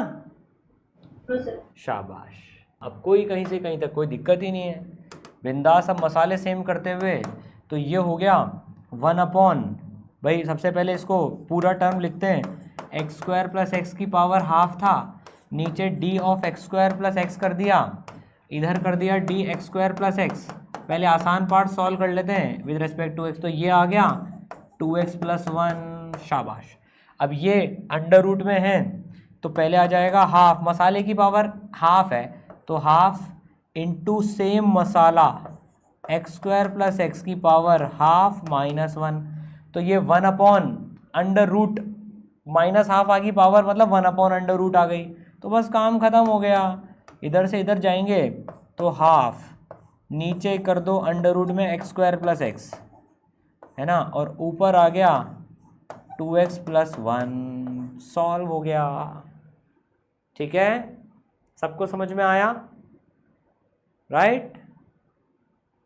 No sir. शाबाश। अब कोई कहीं से कहीं तक कोई दिक्कत ही नहीं है, बिंदास। अब मसाले सेम करते हुए तो ये हो गया 1/, भाई सबसे पहले इसको पूरा टर्म लिखते हैं, एक्स स्क्वायर प्लस एक्स की पावर हाफ था, नीचे D of x square plus x कर दिया, इधर कर दिया D x square plus x. पहले आसान पार्ट सॉल्व कर लेते हैं विद रिस्पेक्ट टू एक्स, तो ये आ गया 2x + 1, शाबाश। अब ये अंडर रूट में है तो पहले आ जाएगा हाफ, मसाले की पावर हाफ है तो हाफ इंटू सेम मसाला एक्स स्क्वायर प्लस एक्स की पावर हाफ -1, तो ये 1/√, माइनस हाफ आ गई पावर, मतलब 1/√, आ गई। तो बस काम ख़त्म हो गया। इधर से इधर जाएंगे तो हाफ, नीचे कर दो अंडर रूट में एक्स स्क्वायर प्लस एक्स, है ना, और ऊपर आ गया 2x + 1, सॉल्व हो गया। ठीक है, सबको समझ में आया? राइट,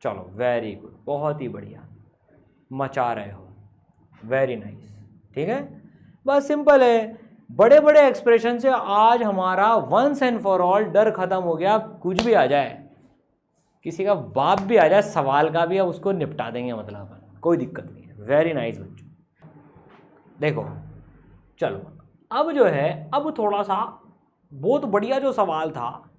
चलो वेरी गुड, बहुत ही बढ़िया, मचा रहे हो, वेरी नाइस। ठीक है, बस सिंपल है। बड़े बड़े एक्सप्रेशन से आज हमारा वंस एंड फॉर ऑल डर खत्म हो गया। कुछ भी आ जाए, किसी का बाप भी आ जाए सवाल का भी, अब उसको निपटा देंगे, मतलब कोई दिक्कत नहीं है। वेरी नाइस बच्चों। देखो चलो, अब जो है, अब थोड़ा सा बहुत बढ़िया जो सवाल था,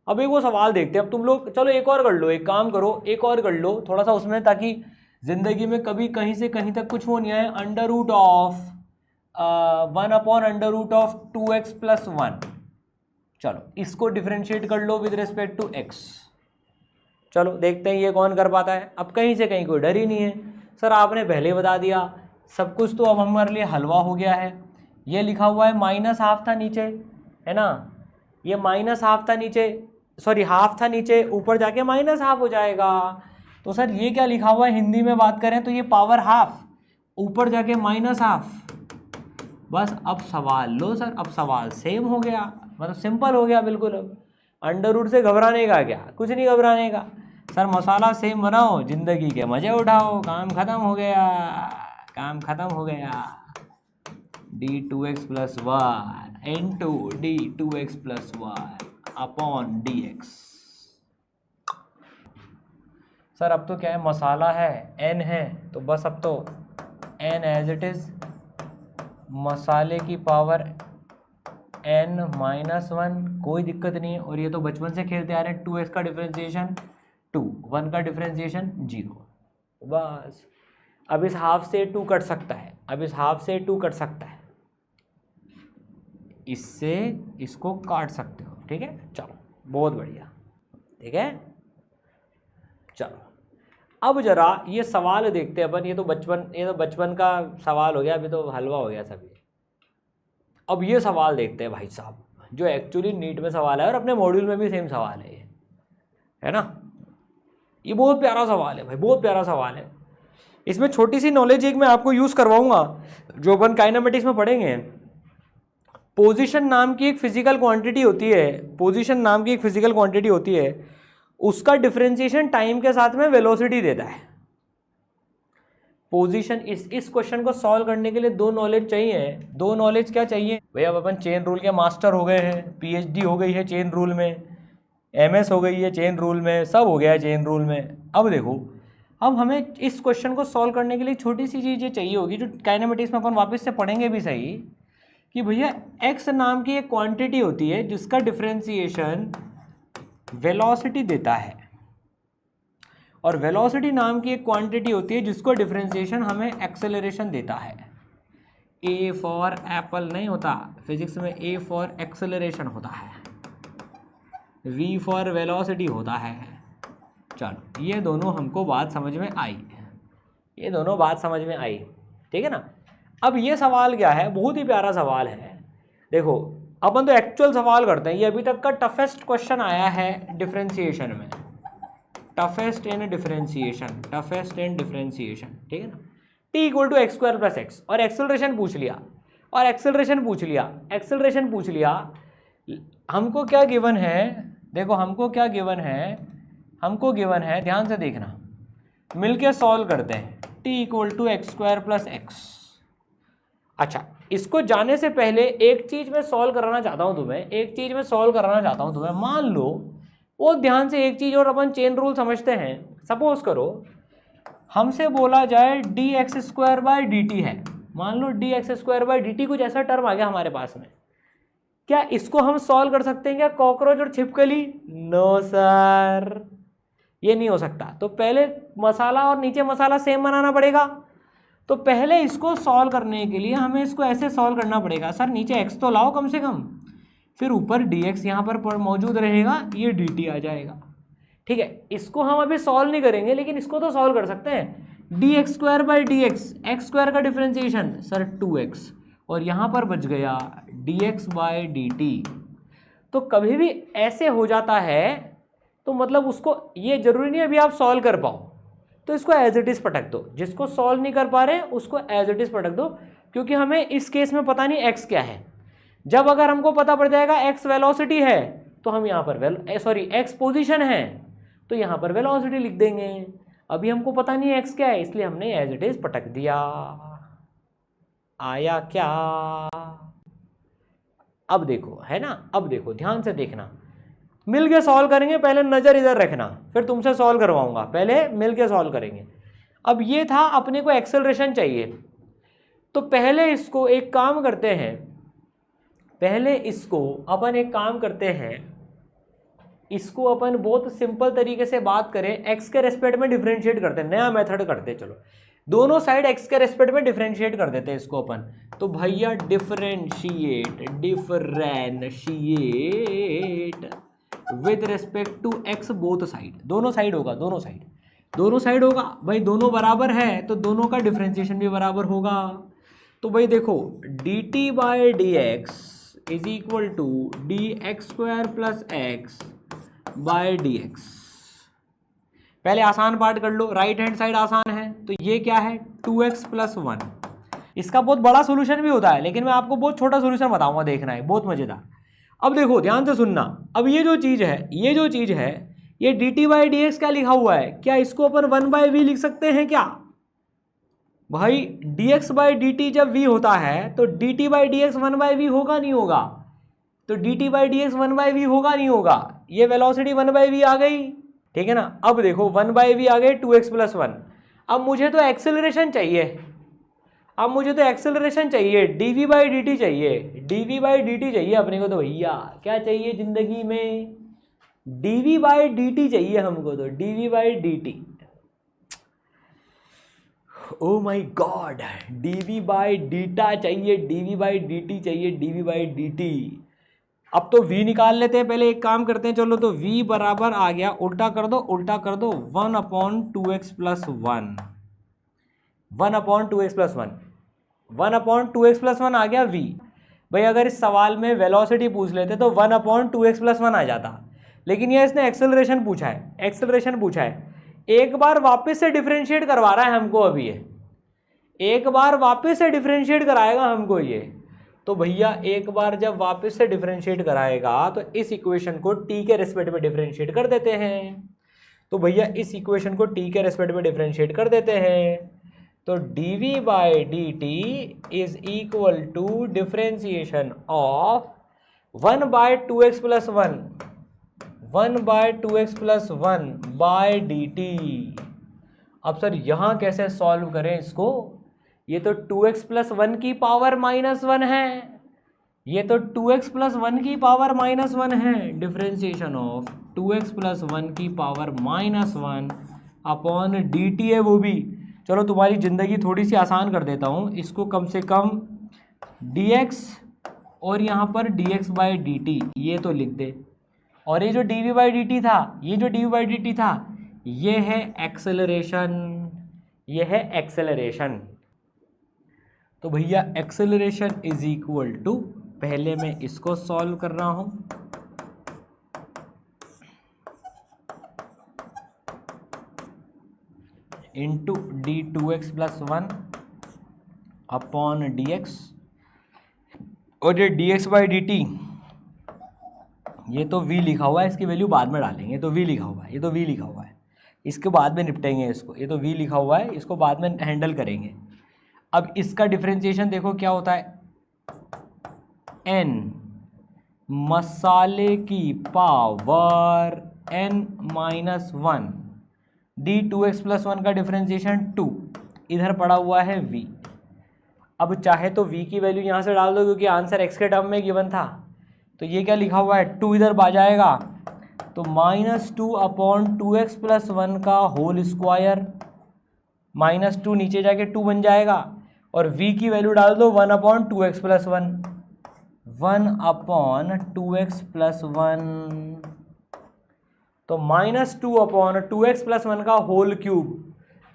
अब एक वो सवाल देखते हैं। अब तुम लोग चलो एक और कर लो, एक काम करो, एक और कर लो थोड़ा सा उसमें, ताकि ज़िंदगी में कभी कहीं से कहीं तक कुछ वो नहीं आए। अंडर रूट ऑफ 2x + 1, चलो इसको डिफरेंशिएट कर लो विद रिस्पेक्ट टू x। चलो देखते हैं ये कौन कर पाता है। अब कहीं से कहीं कोई डर ही नहीं है। सर आपने पहले बता दिया सब कुछ, तो अब हमारे लिए हलवा हो गया है। ये लिखा हुआ है -1/2 था नीचे, है ना, ये -1/2 था नीचे, सॉरी हाफ था नीचे, ऊपर जाके -1/2 हो जाएगा। तो सर ये क्या लिखा हुआ है, हिंदी में बात करें तो ये पावर हाफ, ऊपर जाके -1/2। बस अब सवाल लो सर, अब सवाल सेम हो गया, मतलब सिंपल हो गया बिल्कुल। अब अंडर रूट से घबराने का क्या, कुछ नहीं घबराने का। सर मसाला सेम बनाओ, ज़िंदगी के मज़े उठाओ, काम ख़त्म हो गया, काम ख़त्म हो गया। d2x + 1 into d2x + 1 upon dx। Sir अब तो क्या है, मसाला है n है, तो बस अब तो n एज इट इज़, मसाले की पावर n-1, कोई दिक्कत नहीं है। और ये तो बचपन से खेलते आ रहे हैं, 2x का डिफरेंशिएशन 2, 1 का डिफरेंशिएशन 0, बस। अब इस हाफ से 2 कट सकता है, अब इस हाफ से 2 कट सकता है, इससे इसको काट सकते हो। ठीक है, चलो बहुत बढ़िया। ठीक है, चलो अब जरा ये सवाल देखते हैं अपन। ये तो बचपन का सवाल हो गया, अभी तो हलवा हो गया सभी। अब ये सवाल देखते हैं भाई साहब, जो एक्चुअली नीट में सवाल है और अपने मॉड्यूल में भी सेम सवाल है ये, है ना। ये बहुत प्यारा सवाल है भाई, बहुत प्यारा सवाल है। इसमें छोटी सी नॉलेज एक मैं आपको यूज़ करवाऊंगा, जो अपन काइनेमेटिक्स में पढ़ेंगे। पोजीशन नाम की एक फिजिकल क्वांटिटी होती है, पोजीशन नाम की एक फिजिकल क्वांटिटी होती है, उसका डिफरेंशिएशन टाइम के साथ में वेलोसिटी देता है। पोजीशन, इस क्वेश्चन को सॉल्व करने के लिए 2 नॉलेज चाहिए। 2 नॉलेज क्या चाहिए भाई? अब अपन चेन रूल के मास्टर हो गए हैं, पीएचडी हो गई है चेन रूल में, एमएस हो गई है चेन रूल में, सब हो गया है चेन रूल में। अब देखो, अब हमें इस क्वेश्चन को सॉल्व करने के लिए छोटी सी चीज़ ये चाहिए होगी, जो काइनेमेटिक्स में अपन वापस से पढ़ेंगे भी सही, कि भैया एक्स नाम की एक क्वांटिटी होती है जिसका डिफरेंशिएशन वेलोसिटी देता है, और वेलोसिटी नाम की एक क्वांटिटी होती है जिसको डिफरेंशिएशन हमें एक्सेलरेशन देता है। ए फॉर एप्पल नहीं होता, फिजिक्स में ए फॉर एक्सेलरेशन होता है, वी फॉर वेलोसिटी होता है। चलो ये दोनों हमको बात समझ में आई, ये दोनों बात समझ में आई, ठीक है ना। अब ये सवाल क्या है, बहुत ही प्यारा सवाल है। देखो अपन तो एक्चुअल सवाल करते हैं, ये अभी तक का टफेस्ट क्वेश्चन आया है डिफरेंशिएशन में, toughest in differentiation, toughest in differentiation, ठीक है ना। t equal to x square plus x, और एक्सेलरेशन पूछ लिया, और एक्सेलरेशन पूछ लिया, एक्सेलरेशन पूछ लिया। हमको क्या गिवन है, देखो हमको क्या गिवन है, हमको गिवन है, ध्यान से देखना, मिलके सॉल्व करते हैं। t equal to x square plus x. अच्छा, इसको जाने से पहले एक चीज में सॉल्व कराना चाहता हूं तुम्हें, एक चीज में सॉल्व कराना चाहता हूं तुम्हें। मान लो वो ध्यान से एक चीज और अपन चेन रूल समझते हैं। सपोज करो हमसे बोला जाए D x square by D T है, मान लो D x square by D T कुछ ऐसा टर्म आ गया हमारे पास में, क्या इसको हम सॉल्व कर सकते हैं क्या कॉकरोच और छिपकली? नो सर, ये नहीं हो सकता। तो पहले मसाला और नीचे मसाला सेम बनाना पड़ेगा। तो पहले इसको सॉल्व करने के लिए हमें इसको ऐसे सॉल्व करना पड़ेगा, सर नीचे x तो लाओ कम से कम, फिर ऊपर dx यहाँ पर मौजूद रहेगा, ये dt आ जाएगा, ठीक है। इसको हम अभी सॉल्व नहीं करेंगे, लेकिन इसको तो सॉल्व कर सकते हैं। D x square by d x, x square का डिफरेंशिएशन सर 2x, और यहाँ पर बच गया dx बाई dt। तो कभी भी ऐसे हो जाता है तो मतलब उसको, ये जरूरी नहीं अभी आप सॉल्व कर पाओ, तो इसको एज इट इज पटक दो। जिसको सॉल्व नहीं कर पा रहे उसको एज इट इज पटक दो, क्योंकि हमें इस केस में पता नहीं x क्या है। जब अगर हमको पता पड़ जाएगा x वेलोसिटी है तो हम यहाँ पर x पोजीशन है तो यहाँ पर वेलोसिटी लिख देंगे। अभी हमको पता नहीं है x क्या है, इसलिए हमने एज इट इज पटक दिया। आया क्या? अब देखो, है ना, अब देखो ध्यान से देखना, मिल के सॉल्व करेंगे। पहले नज़र इधर रखना, फिर तुमसे सॉल्व करवाऊंगा, पहले मिल के सॉल्व करेंगे। अब ये था, अपने को एक्सेलरेशन चाहिए, तो पहले इसको एक काम करते हैं, पहले इसको अपन एक काम करते हैं, इसको अपन बहुत सिंपल तरीके से बात करें, एक्स के रेस्पेक्ट में डिफरेंशिएट करते हैं, नया मेथड करते हैं। चलो दोनों साइड एक्स के रेस्पेक्ट में डिफरेंशिएट कर देते हैं इसको अपन। तो भैया differentiate with respect to x both side, दोनों साइड होगा, दोनों साइड होगा भाई, दोनों बराबर है तो दोनों का डिफरेंशिएशन भी बराबर होगा। तो भाई देखो d t by d x is equal to d x square plus x by d x. पहले आसान पार्ट कर लो, राइट हैंड साइड आसान है, तो ये क्या है 2x प्लस 1। इसका बहुत बड़ा सोल्यूशन भी होता है, लेकिन मैं आपको बहुत छोटा सोल्यूशन बताऊंगा, देखना है, बहुत मजेदार। अब देखो ध्यान से सुनना, अब ये जो चीज़ है, ये D t by d x क्या लिखा हुआ है, क्या इसको अपन 1/v लिख सकते हैं क्या? भाई dx बाई डी टी जब v होता है तो dt by d x 1/v होगा नहीं होगा? तो dt by d x 1/v होगा नहीं होगा? ये वेलोसिटी 1/v आ गई, ठीक है ना। अब देखो 1/v आ गई 2x प्लस 1। अब मुझे तो एक्सेलरेशन चाहिए, dv बाई dt चाहिए, अपने को तो भैया क्या चाहिए जिंदगी में, dv बाई dt चाहिए हमको, तो dv by dt। Oh my God, dv by D T चाहिए, dv बाई dt चाहिए, dv बाई dt। अब तो v निकाल लेते हैं, पहले एक काम करते हैं, चलो तो v बराबर आ गया, उल्टा कर दो 1/2x plus 1, 1/2x plus 1, 1/2x plus 1 आ गया v। भाई अगर इस सवाल में वेलोसिटी पूछ लेते तो 1/2x प्लस 1 आ जाता, लेकिन ये इसने एक्सेलरेशन पूछा है। एक बार वापस से डिफरेंशिएट करवा रहा है हमको, अभी ये एक बार वापस से डिफरेंशिएट कराएगा हमको ये। तो भैया एक बार जब वापस से डिफरेंशिएट कराएगा तो इस इक्वेशन को t के रेस्पेक्ट में डिफरेंशिएट कर देते हैं। तो भैया इस इक्वेशन को t के रेस्पेक्ट में डिफरेंशिएट कर देते हैं, तो dv by dt is equal to differentiation of 1/2x plus 1, 1/2x plus 1 by dt। अब सर यहाँ कैसे सॉल्व करें इसको? ये तो 2x प्लस 1 की पावर -1 है, ये तो 2x प्लस 1 की पावर -1 है, डिफरेंशिएशन ऑफ 2x प्लस 1 की पावर -1 अपॉन dt है वो भी। चलो तुम्हारी ज़िंदगी थोड़ी सी आसान कर देता हूँ, इसको कम से कम dx और यहाँ पर dx बाई dt ये तो लिख दे, और ये जो dv बाई dt था, ये जो dv बाई dt था ये है एक्सेलरेशन, ये है एक्सेलरेशन। तो भैया एक्सेलरेशन इज इक्वल टू, पहले मैं इसको सॉल्व कर रहा हूं, into d2x plus 1 upon dx, और ये dx बाई dt ये तो v लिखा हुआ है, इसकी वैल्यू बाद में डालेंगे, ये तो v लिखा हुआ है, ये तो v लिखा हुआ है, इसके बाद में निपटेंगे इसको, ये तो v लिखा हुआ है, इसको बाद में हैंडल करेंगे। अब इसका डिफरेंशिएशन देखो क्या होता है, n मसाले की power n minus 1 d2x plus 1 का डिफरेंशिएशन 2, इधर पड़ा हुआ है v। अब चाहे तो v की वैल्यू यहाँ से डाल दो क्योंकि आंसर x के टर्म में गिवन था, तो ये क्या लिखा हुआ है 2 इधर आ जाएगा, तो -2 अपॉन 2x प्लस 1 का होल स्क्वायर, -2 नीचे जाके 2 बन जाएगा, और v की वैल्यू डाल दो 1 upon 2x plus 1, 1 upon 2x plus 1, तो -2 अपॉन 2x प्लस 1 का होल क्यूब।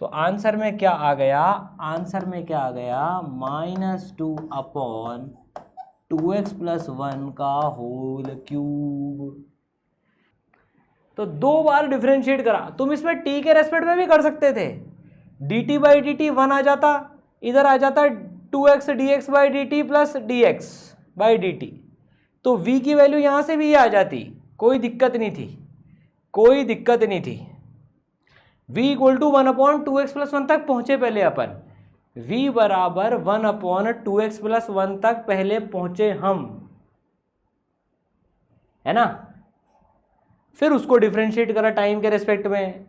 तो आंसर में क्या आ गया, आंसर में क्या आ गया, -2 अपॉन 2x प्लस 1 का होल क्यूब। तो 2 बार डिफरेंशिएट करा, तुम इसमें t के रेस्पेक्ट में भी कर सकते थे, dt बाई dt 1 आ जाता, इधर आ जाता 2x dx by dt plus dx by dt, तो v की वैल्यू यहाँ से भी आ जाती, कोई दिक्कत नहीं थी, कोई दिक्कत नहीं थी। v equal to 1 upon 2x plus 1 तक पहुँचे पहले अपन, v बराबर 1 अपॉन 2x प्लस 1 तक पहले पहुँचे हम, है ना। फिर उसको डिफरेंशिएट करा टाइम के रेस्पेक्ट में,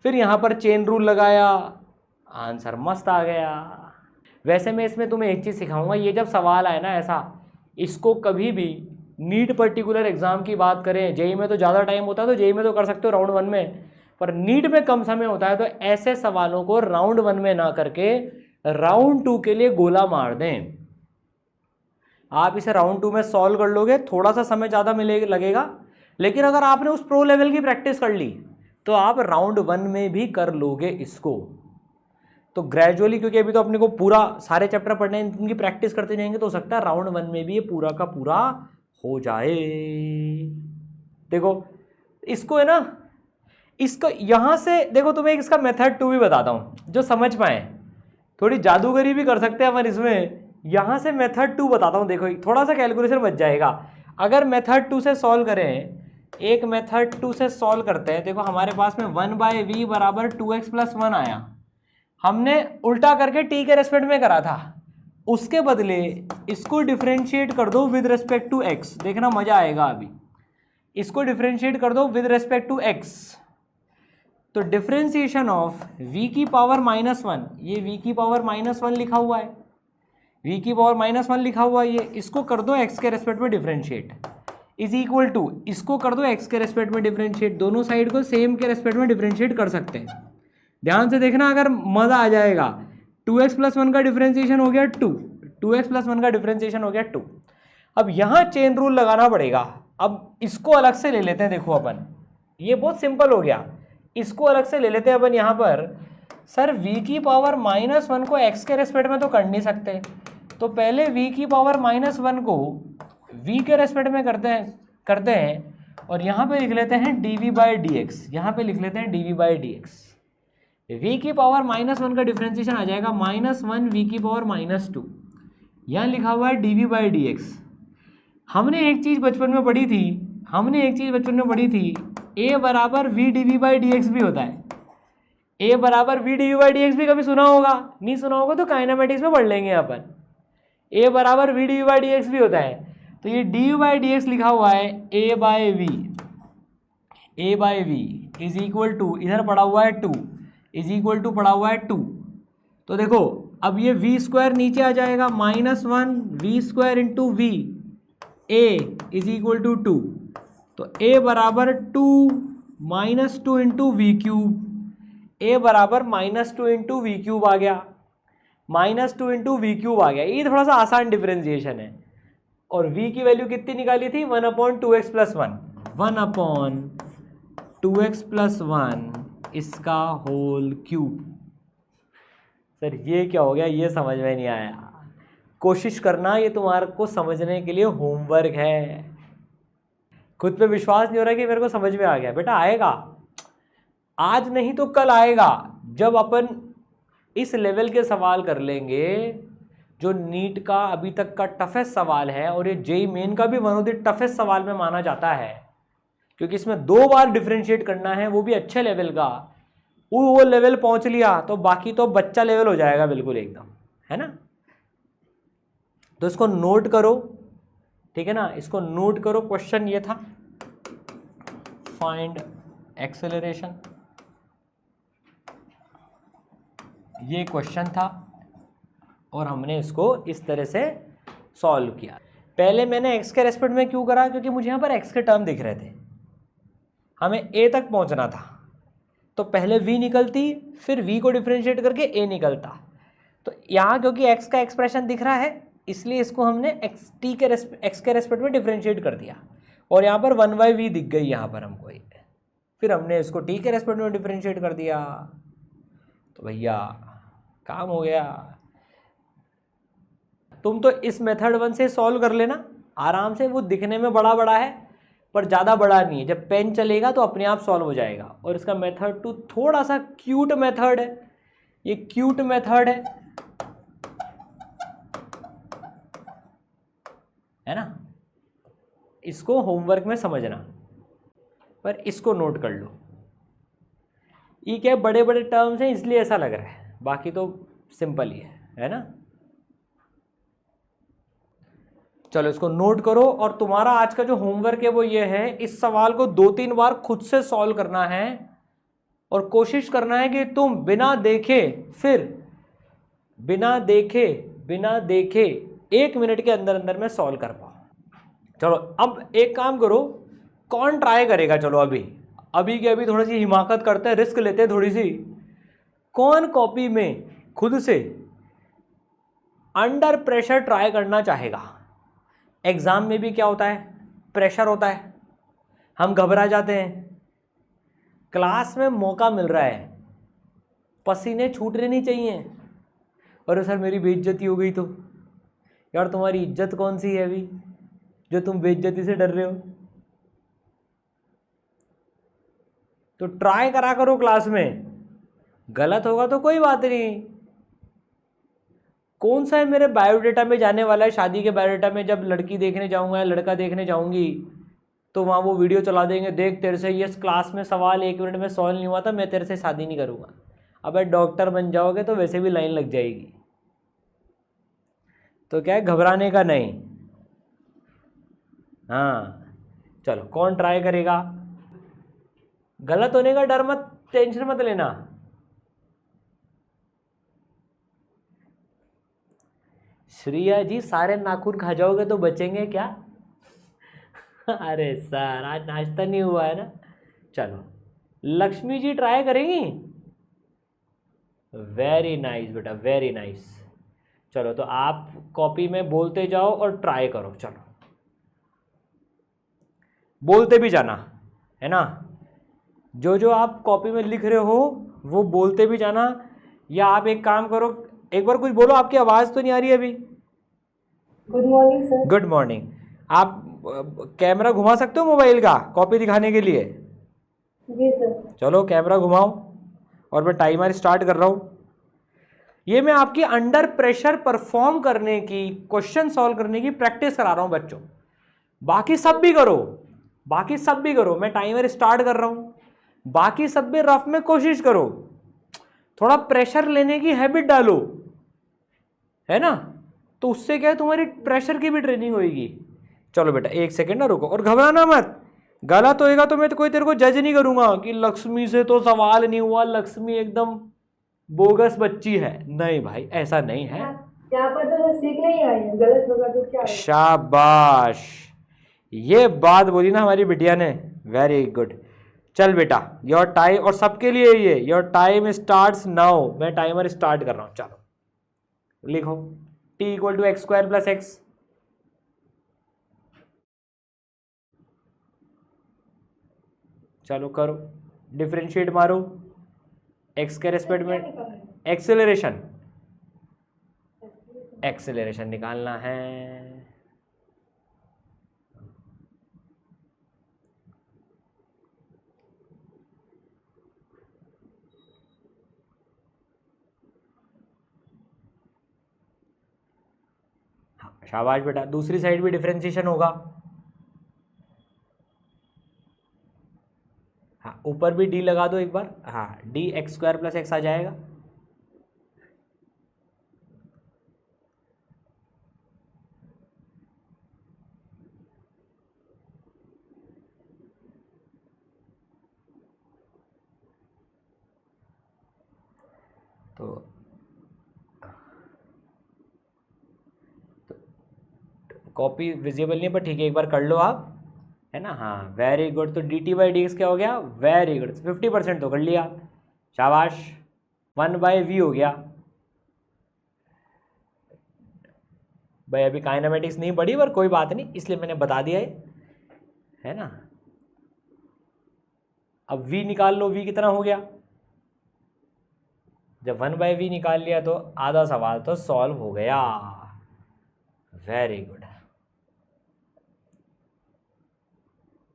फिर यहाँ पर चेन रूल लगाया, आंसर मस्त आ गया। वैसे मैं इसमें तुम्हें एक चीज़ सिखाऊंगा, ये जब सवाल आए ना ऐसा, इसको कभी भी नीट पर्टिकुलर एग्जाम की बात करें, जेई में तो ज़्यादा टाइम होता है तो जेई में तो कर सकते हो राउंड 1 में, पर नीट में कम समय होता है, तो ऐसे सवालों को राउंड 1 में ना करके राउंड 2 के लिए गोला मार दें। आप इसे राउंड 2 में सॉल्व कर लोगे, थोड़ा सा समय ज़्यादा लगेगा, लेकिन अगर आपने उस प्रो लेवल की प्रैक्टिस कर ली तो आप राउंड 1 में भी कर लोगे इसको। तो ग्रेजुअली, क्योंकि अभी तो अपने को पूरा सारे चैप्टर पढ़ने, इनकी प्रैक्टिस करते जाएंगे तो हो सकता है राउंड 1 में भी ये पूरा का पूरा हो जाए। देखो इसको है ना, इसको यहाँ से देखो, तुम्हें इसका मेथड 2 भी बताता हूँ जो समझ पाए, थोड़ी जादूगरी भी कर सकते हैं अपन इसमें। यहाँ से मेथड 2 बताता हूँ, देखो थोड़ा सा कैलकुलेशन बच जाएगा। अगर मेथड 2 से सॉल्व करें, एक मेथड 2 से सॉल्व करते हैं, देखो हमारे पास में 1/v बराबर 2x प्लस 1 आया, हमने उल्टा करके t के रेस्पेक्ट में करा था, उसके बदले इसको डिफरेंशिएट कर दो विद रेस्पेक्ट टू x, देखना मजा आएगा। अभी इसको डिफरेंशिएट कर दो विद रेस्पेक्ट टू x, तो डिफरेंशिएशन ऑफ v की पावर -1, ये v की पावर -1 लिखा हुआ है, v की पावर -1 लिखा हुआ है, ये इसको कर दो x के रेस्पेक्ट में डिफरेंशिएट, इज इक्वल टू इसको कर दो x के रेस्पेक्ट में डिफरेंशिएट, दोनों साइड को सेम के रेस्पेक्ट में डिफरेंशिएट कर सकते हैं। ध्यान से देखना, अगर मज़ा आ जाएगा। 2x प्लस 1 का डिफरेंशिएशन हो गया 2, 2x प्लस 1 का डिफरेंशिएशन हो गया 2। अब यहाँ चेन रूल लगाना पड़ेगा। अब इसको अलग से ले लेते हैं, देखो अपन, ये बहुत सिंपल हो गया, इसको अलग से ले लेते हैं अपन। यहाँ पर सर v की पावर -1 को x के रेस्पेक्ट में तो कर नहीं सकते, तो पहले v की पावर -1 को v के रेस्पेक्ट में करते हैं और यहाँ पे लिख लेते हैं dv बाई dx, यहाँ पे लिख लेते हैं dv बाई dx। v की पावर -1 का डिफरेंशिएशन आ जाएगा -1 v की पावर -2, यहाँ लिखा हुआ है dv बाई dx। हमने एक चीज़ बचपन में पढ़ी थी, a बराबर v dv बाई dx भी होता है। a बराबर v dv बाई dx भी कभी सुना होगा? नहीं सुना होगा तो काइनेमेटिक्स में पढ़ लेंगे अपन। a बराबर v dv बाई dx भी होता है, तो ये dv बाई dx लिखा हुआ है a by v is equal to, इधर पड़ा हुआ है 2 इज इक्वल टू पड़ा हुआ है 2। तो देखो अब ये v स्क्वायर नीचे आ जाएगा, -1 v square into v, a is equal to 2, तो a बराबर 2 -2 इंटू वी क्यूब, a बराबर -2 इंटू वी क्यूब आ गया। -2 इंटू वी क्यूब आ गया। ये थोड़ा सा आसान डिफरेंशिएशन है। और v की वैल्यू कितनी निकाली थी? 1/2x + 1, 1/2x + 1 इसका होल क्यूब। सर ये क्या हो गया? ये समझ में नहीं आया। कोशिश करना, ये तुम्हारे को समझने के लिए होमवर्क है। खुद पे विश्वास नहीं हो रहा कि मेरे को समझ में आ गया। बेटा आएगा, आज नहीं तो कल आएगा, जब अपन इस लेवल के सवाल कर लेंगे जो नीट का अभी तक का टफेस्ट सवाल है, और ये जेईई मेन का भी वन ऑफ द टफेस्ट सवाल में माना जाता है, क्योंकि इसमें 2 बार डिफरेंशिएट करना है, वो भी अच्छे लेवल का। वो लेवल पहुंच लिया तो बाकी तो बच्चा लेवल हो जाएगा बिल्कुल एकदम, है ना। तो इसको नोट करो, ठीक है ना, इसको नोट करो। क्वेश्चन ये था, फाइंड एक्सेलरेशन, ये क्वेश्चन था और हमने इसको इस तरह से सॉल्व किया। पहले मैंने एक्स के रेस्पेक्ट में क्यों करा? क्योंकि मुझे यहाँ पर एक्स के टर्म दिख रहे थे, हमें ए तक पहुँचना था, तो पहले v निकलती, फिर v को डिफरेंशिएट करके a निकलता। तो यहाँ क्योंकि x का एक्सप्रेशन दिख रहा है, इसलिए इसको हमने x के रेस्पेक्ट में डिफरेंशिएट कर दिया, और यहाँ पर 1/v दिख गई यहाँ पर हमको, फिर हमने इसको t के रेस्पेक्ट में डिफरेंशिएट कर दिया, तो भैया काम हो गया। तुम तो इस मेथड 1 से सॉल्व कर लेना आराम से, वो दिखने में बड़ा बड़ा है पर ज़्यादा बड़ा नहीं है। जब पेन चलेगा तो अपने आप सॉल्व हो जाएगा। और इसका मेथड 2 थोड़ा सा क्यूट मेथड है, ये क्यूट मेथड है ना। इसको होमवर्क में समझना, पर इसको नोट कर लो। ये क्या बड़े बड़े टर्म्स हैं इसलिए ऐसा लग रहा है, बाकी तो सिंपल ही है ना। चलो इसको नोट करो, और तुम्हारा आज का जो होमवर्क है वो ये है, इस सवाल को 2-3 बार खुद से सॉल्व करना है, और कोशिश करना है कि तुम बिना देखे 1 मिनट के अंदर अंदर में सॉल्व कर पाओ। चलो अब एक काम करो, कौन ट्राई करेगा? चलो अभी के अभी थोड़ी सी हिमाकत करते हैं, रिस्क लेते हैं थोड़ी सी। कौन कॉपी में खुद से अंडर प्रेशर ट्राई करना चाहेगा? एग्जाम में भी क्या होता है? प्रेशर होता है, हम घबरा जाते हैं। क्लास में मौका मिल रहा है, पसीने छूटने नहीं चाहिए। और सर मेरी बेइज्जती हो गई तो? यार तुम्हारी इज्जत कौन सी है अभी जो तुम बेइज्जती से डर रहे हो? तो ट्राई करा करो क्लास में, गलत होगा तो कोई बात नहीं। कौन सा है मेरे बायोडेटा में जाने वाला है? शादी के बायोडेटा में जब लड़की देखने जाऊंगा या लड़का देखने जाऊंगी तो वहाँ वो वीडियो चला देंगे, देख तेरे से ये क्लास में सवाल 1 मिनट में सॉल्व नहीं हुआ था, मैं तेरे से शादी नहीं करूँगा। अबे डॉक्टर बन जाओगे तो वैसे भी लाइन लग जाएगी। तो क्या है, घबराने का नहीं। हाँ चलो, कौन ट्राई करेगा? गलत होने का डर मत, टेंशन मत लेना। श्रिया जी सारे नाखून खा जाओगे तो बचेंगे क्या? अरे सर आज नाश्ता नहीं हुआ है ना। चलो लक्ष्मी जी ट्राई करेंगी? वेरी नाइस बेटा, वेरी नाइस। चलो तो आप कॉपी में बोलते जाओ और ट्राई करो। चलो बोलते भी जाना है ना, जो जो आप कॉपी में लिख रहे हो वो बोलते भी जाना। या आप एक काम करो, एक बार कुछ बोलो, आपकी आवाज़ तो नहीं आ रही अभी। Good morning sir. Good morning. आप कैमरा घुमा सकते हो मोबाइल का कॉपी दिखाने के लिए? जी सर। चलो कैमरा घुमाओ, और मैं टाइमर स्टार्ट कर रहा हूँ। ये मैं आपकी अंडर प्रेशर परफॉर्म करने की, क्वेश्चन सॉल्व करने की प्रैक्टिस करा रहा हूँ बच्चों। बाकी सब भी करो, बाकी सब भी करो। मैं टाइमर स्टार्ट कर रहा हूँ, बाकी सब भी रफ में कोशिश करो। थोड़ा प्रेशर लेने की हैबिट डालो, है ना, तो उससे क्या है, तुम्हारी प्रेशर की भी ट्रेनिंग होगी। चलो बेटा 1 सेकेंड ना रुको, और घबराना मत। गलत होएगा तो मैं तो कोई तेरे को जज नहीं करूंगा कि लक्ष्मी से तो सवाल नहीं हुआ, लक्ष्मी एकदम बोगस बच्ची है। नहीं भाई, ऐसा नहीं है। यहाँ पर तो सीखने ही आई है, गलत होगा तो क्या? शाबाश, ये बात बोली ना हमारी बिटिया ने, वेरी गुड। चल बेटा योर टाइम, और सबके लिए ये योर टाइम स्टार्ट्स नाउ। मैं टाइमर स्टार्ट कर रहा हूँ। चलो लिखो t equal to x square plus x. चलो करो, डिफरेंशिएट मारो x के रेस्पेक्ट में, एक्सेलरेशन, एक्सेलरेशन निकालना है। हाँ, शाबाश बेटा, दूसरी साइड भी डिफरेंशिएशन होगा। हाँ, ऊपर भी d लगा दो एक बार। हाँ, d x square plus x आ जाएगा। तो कॉपी विजिबल नहीं है पर ठीक है, एक बार कर लो आप, है ना। हाँ वेरी गुड। तो D t by d x क्या हो गया, वेरी गुड, 50% तो कर लिया, शाबाश। 1/v हो गया भाई। अभी काइनेमेटिक्स नहीं पढ़ी पर कोई बात नहीं, इसलिए मैंने बता दिया है ना। अब v निकाल लो, v कितना हो गया। जब 1/v निकाल लिया तो आधा सवाल तो सॉल्व हो गया, वेरी गुड।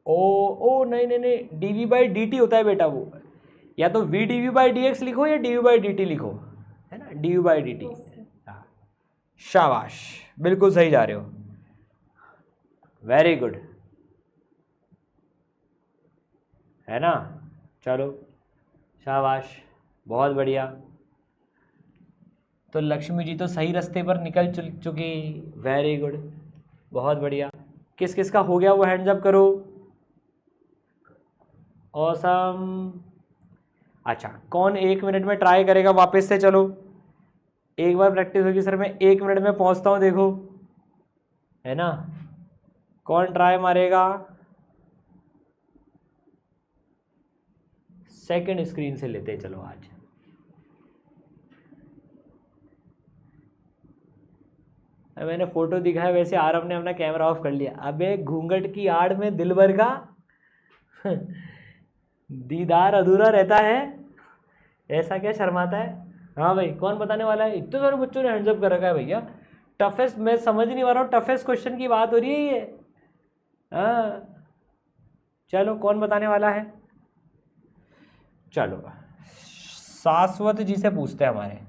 ओ नहीं नहीं नहीं, dv बाई डी टी होता है बेटा वो, या तो v dv by d x लिखो या dv बाई डी टी लिखो, है ना, dv बाई डी टी। शाबाश, बिल्कुल सही जा रहे हो, वेरी गुड, है ना। चलो शाबाश, बहुत बढ़िया। तो लक्ष्मी जी तो सही रास्ते पर निकल चुकी, वेरी गुड, बहुत बढ़िया। किस किस का हो गया वो हैंड्स अप करो। ऑसम। अच्छा, कौन 1 मिनट में ट्राई करेगा वापस से। चलो एक बार प्रैक्टिस होगी सर, मैं 1 मिनट में पहुंचता हूं, देखो, है ना। कौन ट्राई मारेगा। सेकंड स्क्रीन से लेते चलो आज। मैंने फोटो दिखाया वैसे आरव ने अपना कैमरा ऑफ कर लिया। अबे घूंघट की आड़ में दिल भर का दीदार अधूरा रहता है, ऐसा क्या शर्माता है। हाँ भाई, कौन बताने वाला है। इतने सारे बच्चों ने हैंड्स अप कर रखा है भैया। टफेस्ट, मैं समझ नहीं पा रहा हूँ, टफेस्ट क्वेश्चन की बात हो रही है ये। हाँ चलो, कौन बताने वाला है। चलो शाश्वत जी से पूछते हैं हमारे।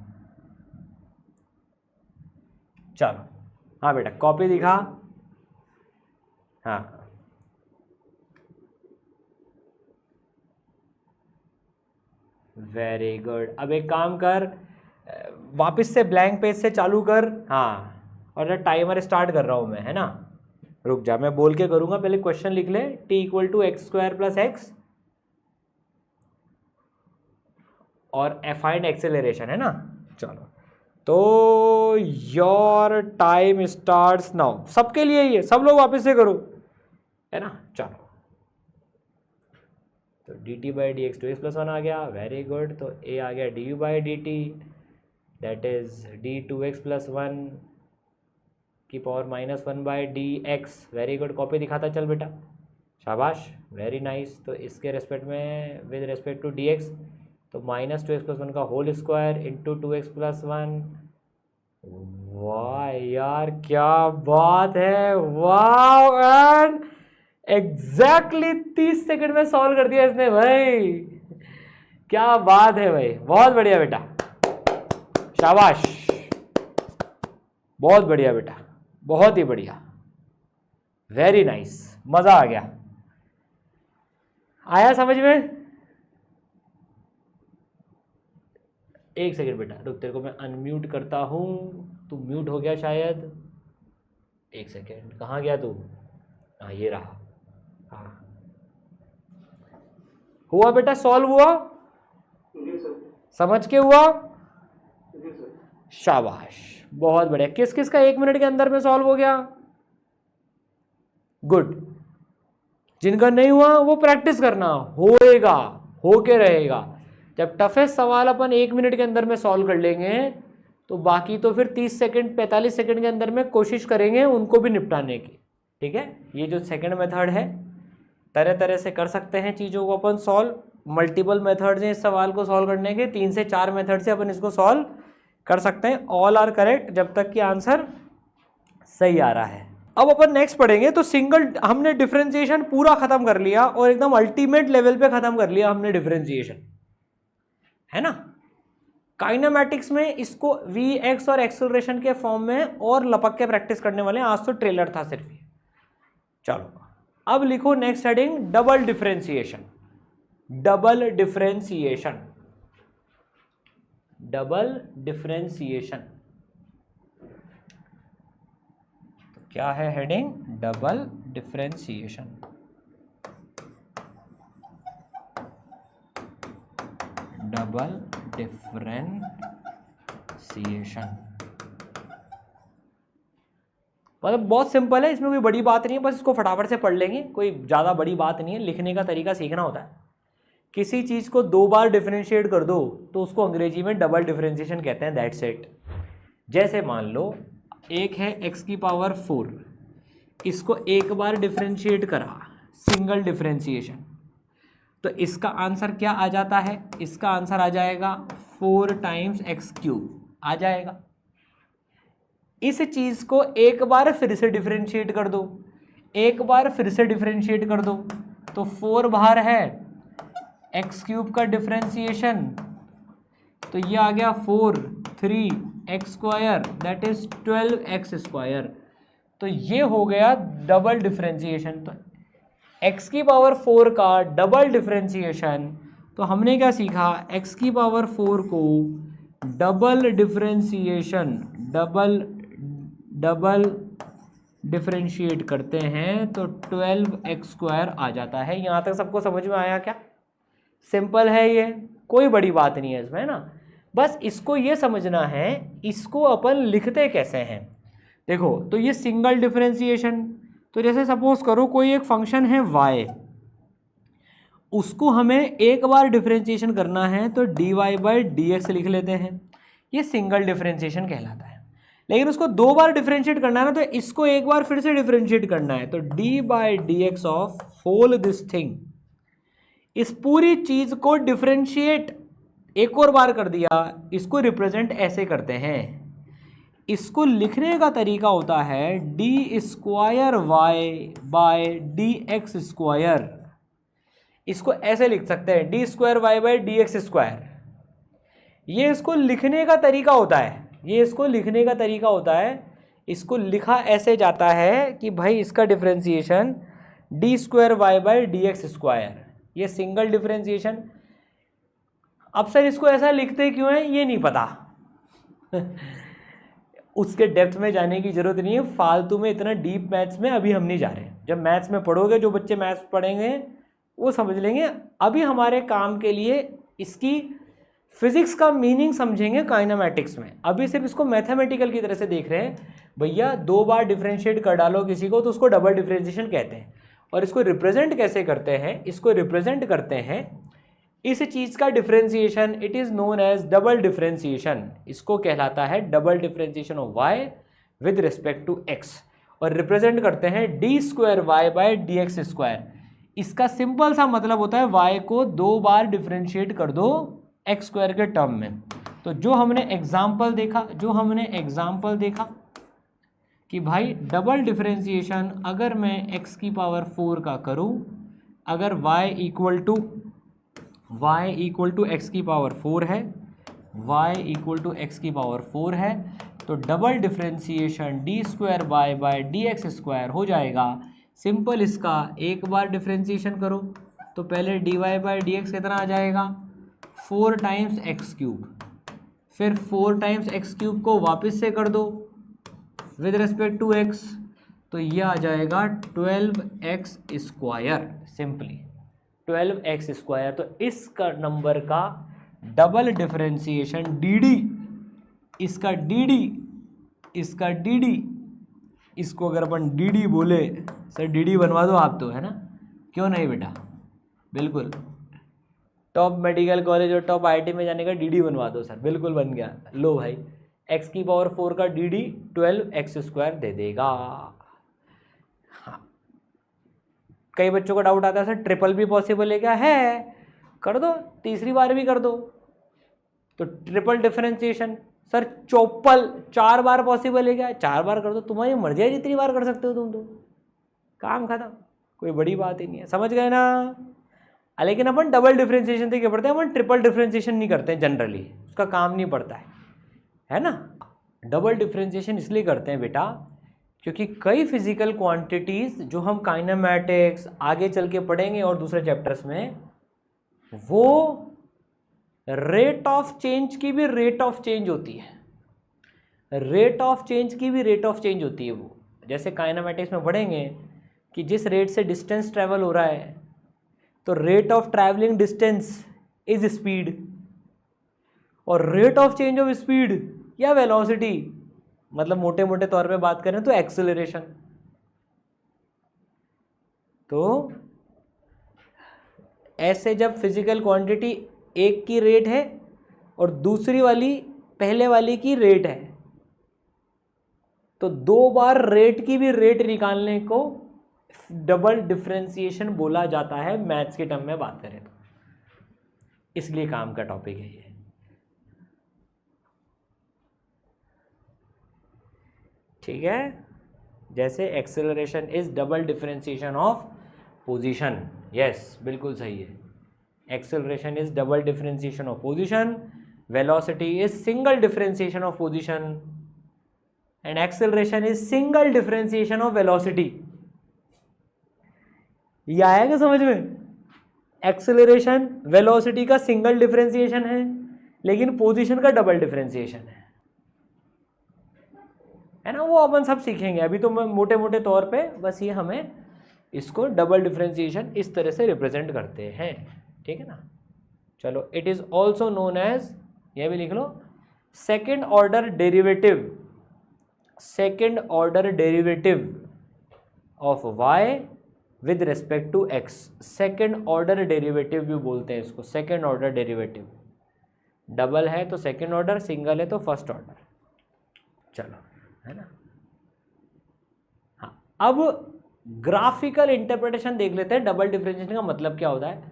चलो हाँ बेटा, कॉपी दिखा। हाँ वेरी गुड। अब एक काम कर, वापस से ब्लैंक पेज से चालू कर। हाँ, और टाइमर स्टार्ट कर रहा हूँ मैं, है ना। रुक जा, मैं बोल के करूँगा, पहले क्वेश्चन लिख ले। t equal to x square plus x और फाइंड एक्सेलरेशन, है ना। चलो, तो योर टाइम स्टार्ट्स नाउ। सबके लिए ही है, सब लोग वापस से करो, है ना। चलो, तो D t by d x 2x plus 1 आ गया, वेरी गुड। तो a आ गया D you by D T, that is D 2x plus 1 की power minus 1 by d x, very good. Copy दिखाता चल बेटा, शाबाश, वेरी नाइस। तो इसके रेस्पेक्ट में with respect to d x, तो माइनस 2x प्लस 1 का whole square into 2x plus 1। वाह यार, क्या बात है, वाह। एंड एग्जैक्टली 30 सेकंड में सॉल्व कर दिया इसने भाई, क्या बात है भाई, बहुत बढ़िया बेटा, शाबाश, बहुत बढ़िया बेटा, बहुत ही बढ़िया, वेरी नाइस, मजा आ गया। आया समझ में। एक सेकंड बेटा रुक, तेरे को मैं अनम्यूट करता हूं, तू म्यूट हो गया शायद। एक सेकंड, कहाँ गया तू। हाँ ये रहा। हाँ हुआ बेटा, सॉल्व हुआ, समझ के हुआ, शाबाश, बहुत बढ़िया। किस किस का 1 मिनट के अंदर में सॉल्व हो गया, गुड। जिनका नहीं हुआ वो प्रैक्टिस करना, होएगा, होके रहेगा। जब टफेस्ट सवाल अपन 1 मिनट के अंदर में सॉल्व कर लेंगे तो बाकी तो फिर 30 सेकंड 45 सेकंड के अंदर में कोशिश करेंगे उनको भी निपटाने की। ठीक है, ये जो सेकंड मेथड है तरह तरह से कर सकते हैं चीज़ों को अपन सॉल्व। मल्टीपल मेथड्स हैं इस सवाल को सॉल्व करने के, 3 से 4 मेथड से अपन इसको सॉल्व कर सकते हैं। ऑल आर करेक्ट जब तक कि आंसर सही आ रहा है। अब अपन नेक्स्ट पढ़ेंगे। तो सिंगल हमने डिफरेंशिएशन पूरा खत्म कर लिया और एकदम अल्टीमेट लेवल पे खत्म कर लिया हमने डिफरेंशिएशन, है ना। काइनेमैटिक्स में इसको Vx और एक्सेलरेशन के फॉर्म में और लपक के प्रैक्टिस करने वाले हैं। आज तो ट्रेलर था सिर्फ ये। चलो अब लिखो next heading double differentiation. Double differentiation, double differentiation क्या है heading? Double differentiation. Double differentiation मतलब बहुत सिंपल है, इसमें कोई बड़ी बात नहीं है, बस इसको फटाफट से पढ़ लेंगे, कोई ज़्यादा बड़ी बात नहीं है। लिखने का तरीका सीखना होता है। किसी चीज़ को 2 बार डिफरेंशिएट कर दो तो उसको अंग्रेजी में डबल डिफरेंशिएशन कहते हैं, दैट्स इट। जैसे मान लो एक है x की पावर 4, इसको एक बार डिफरेंशिएट करा, सिंगल डिफरेंशिएशन, तो इसका आंसर क्या आ जाता है? इसका आंसर आ जाएगा 4 टाइम्स x³ आ जाएगा। इस चीज़ को एक बार फिर से डिफरेंशिएट कर दो, एक बार फिर से डिफरेंशिएट कर दो, तो 4 बाहर है, x³ का डिफरेंशिएशन, तो ये आ गया 4 3x² दैट इज 12x²। तो ये हो गया डबल डिफरेंशिएशन। तो x की पावर 4 का डबल डिफरेंशिएशन, तो हमने क्या सीखा? x की पावर 4 को डबल डिफरेंशिएशन डबल डिफरेंशिएट करते हैं तो 12x² आ जाता है। यहाँ तक सबको समझ में आया क्या? सिंपल है ये, कोई बड़ी बात नहीं है इसमें, है ना। बस इसको ये समझना है इसको अपन लिखते कैसे हैं। देखो तो ये सिंगल डिफरेंशिएशन, तो जैसे सपोज करो कोई एक फंक्शन है y, उसको हमें एक बार डिफरेंशिएशन करना है तो dy/dx लिख लेते हैं, ये सिंगल डिफरेंशिएशन कहलाता है। लेकिन उसको 2 बार डिफरेंशिएट करना है ना, तो इसको एक बार फिर से डिफरेंशिएट करना है, तो d/dx of whole this thing, इस पूरी चीज को डिफरेंशिएट एक और बार कर दिया, इसको रिप्रेजेंट ऐसे करते हैं। इसको लिखने का तरीका होता है d²y/dx²। इसको ऐसे लिख सकते हैं d²y/dx²। ये इसको लिखने का तरीका होता है, ये इसको लिखने का तरीका होता है। इसको लिखा ऐसे जाता है कि भाई इसका डिफरेंशिएशन d²y/dx², ये सिंगल डिफरेंशिएशन। अब सर इसको ऐसा लिखते क्यों है ये नहीं पता उसके डेप्थ में जाने की जरूरत नहीं है, फालतू में इतना डीप मैथ्स में अभी हम नहीं जा रहे। जब मैथ्स में पढ़ोगे, जो बच्चे मैथ्स पढ़ेंगे वो समझ लेंगे। अभी हमारे काम के लिए इसकी फिजिक्स का मीनिंग समझेंगे काइनेमैटिक्स में। अभी सिर्फ इसको मैथमेटिकल की तरह से देख रहे हैं। भैया 2 बार डिफरेंशिएट कर डालो किसी को तो उसको डबल डिफरेंशिएशन कहते हैं। और इसको रिप्रेजेंट कैसे करते हैं? इसको रिप्रेजेंट करते हैं इस चीज़ का differentiation, it is known as double differentiation. इसको कहलाता है double differentiation of y with respect to x, और रिप्रेजेंट करते हैं d²y/dx²। इसका सिंपल सा मतलब होता है y को 2 बार डिफरेंशिएट कर दो x² के टर्म में। तो जो हमने एग्जाम्पल देखा कि भाई डबल डिफरेंशिएशन अगर मैं x की पावर 4 का करूं, अगर y इक्वल टू x की पावर 4 है, y इक्वल टू x की पावर 4 है, तो डबल डिफरेंशिएशन d²y/dx² हो जाएगा। सिंपल इसका एक बार डिफरेंशिएशन करो तो पहले dy/dx कितना आ जाएगा? 4 टाइम्स x³, फिर 4 टाइम्स x³ को वापस से कर दो विद रिस्पेक्ट टू x, तो ये आ जाएगा 12x², सिंपली 12x²। तो इसका नंबर का डबल डिफरेंशिएशन dd, इसका dd, इसको अगर अपन dd बोले, सर dd बनवा दो आप तो, है ना, क्यों नहीं बेटा, बिल्कुल टॉप मेडिकल कॉलेज और टॉप IIT में जाने का dd बनवा दो सर, बिल्कुल बन गया। लो भाई एक्स की पावर 4 का डी डी 12x² दे देगा। हाँ, कई बच्चों का डाउट आता है सर ट्रिपल भी पॉसिबल है क्या? है, कर दो, तीसरी बार भी कर दो। तो ट्रिपल डिफरेंशिएशन सर चौपल 4 बार पॉसिबल है क्या? 4 बार कर दो, तुम्हारी मर्जी है जितनी बार कर सकते हो तुम, तो काम खत्म, कोई बड़ी बात ही नहीं है, समझ गए ना। लेकिन अपन डबल डिफरेंशिएशन से क्या पढ़ते हैं, अपन ट्रिपल डिफरेंशिएशन नहीं करते हैं जनरली, उसका काम नहीं पड़ता है ना। डबल डिफरेंशिएशन इसलिए करते हैं बेटा क्योंकि कई फिजिकल क्वांटिटीज जो हम काइनेमैटिक्स आगे चल के पढ़ेंगे और दूसरे चैप्टर्स में, वो रेट ऑफ चेंज की भी रेट ऑफ चेंज होती है, रेट ऑफ चेंज की भी रेट ऑफ चेंज होती है। वो जैसे काइनेमैटिक्स में पढ़ेंगे कि जिस रेट से डिस्टेंस ट्रैवल हो रहा है तो rate of travelling distance is speed, और rate of change of speed या वेलोसिटी, मतलब मोटे मोटे तौर पे बात करें तो एक्सेलरेशन। तो ऐसे जब फिजिकल क्वांटिटी एक की रेट है और दूसरी वाली पहले वाली की रेट है, तो 2 बार रेट की भी रेट निकालने को डबल डिफरेंशिएशन बोला जाता है मैथ्स के टर्म में बात करें तो, इसलिए काम का टॉपिक है ये। ठीक है, जैसे acceleration is double differentiation of position, yes बिल्कुल सही है। Acceleration is double differentiation of position, velocity is single differentiation of position, and acceleration is single differentiation of velocity. ये आया क्या समझ में? एक्सेलरेशन वेलोसिटी का सिंगल डिफरेंशिएशन है, लेकिन पोजीशन का डबल डिफरेंशिएशन है ना। वो अपन सब सीखेंगे, अभी तो मोटे मोटे तौर पे बस ये हमें इसको डबल डिफरेंशिएशन इस तरह से रिप्रेजेंट करते हैं, ठीक है ना। चलो, it is also known as, ये भी लिख लो, second order derivative, second order derivative of y with respect to x, second order derivative भी बोलते हैं इसको, सेकेंड ऑर्डर डेरिवेटिव। डबल है तो सेकेंड ऑर्डर, सिंगल है तो फर्स्ट ऑर्डर। चलो, है ना। हाँ, अब ग्राफिकल इंटरप्रिटेशन देख लेते हैं, डबल डिफरेंशिएशन का मतलब क्या होता है।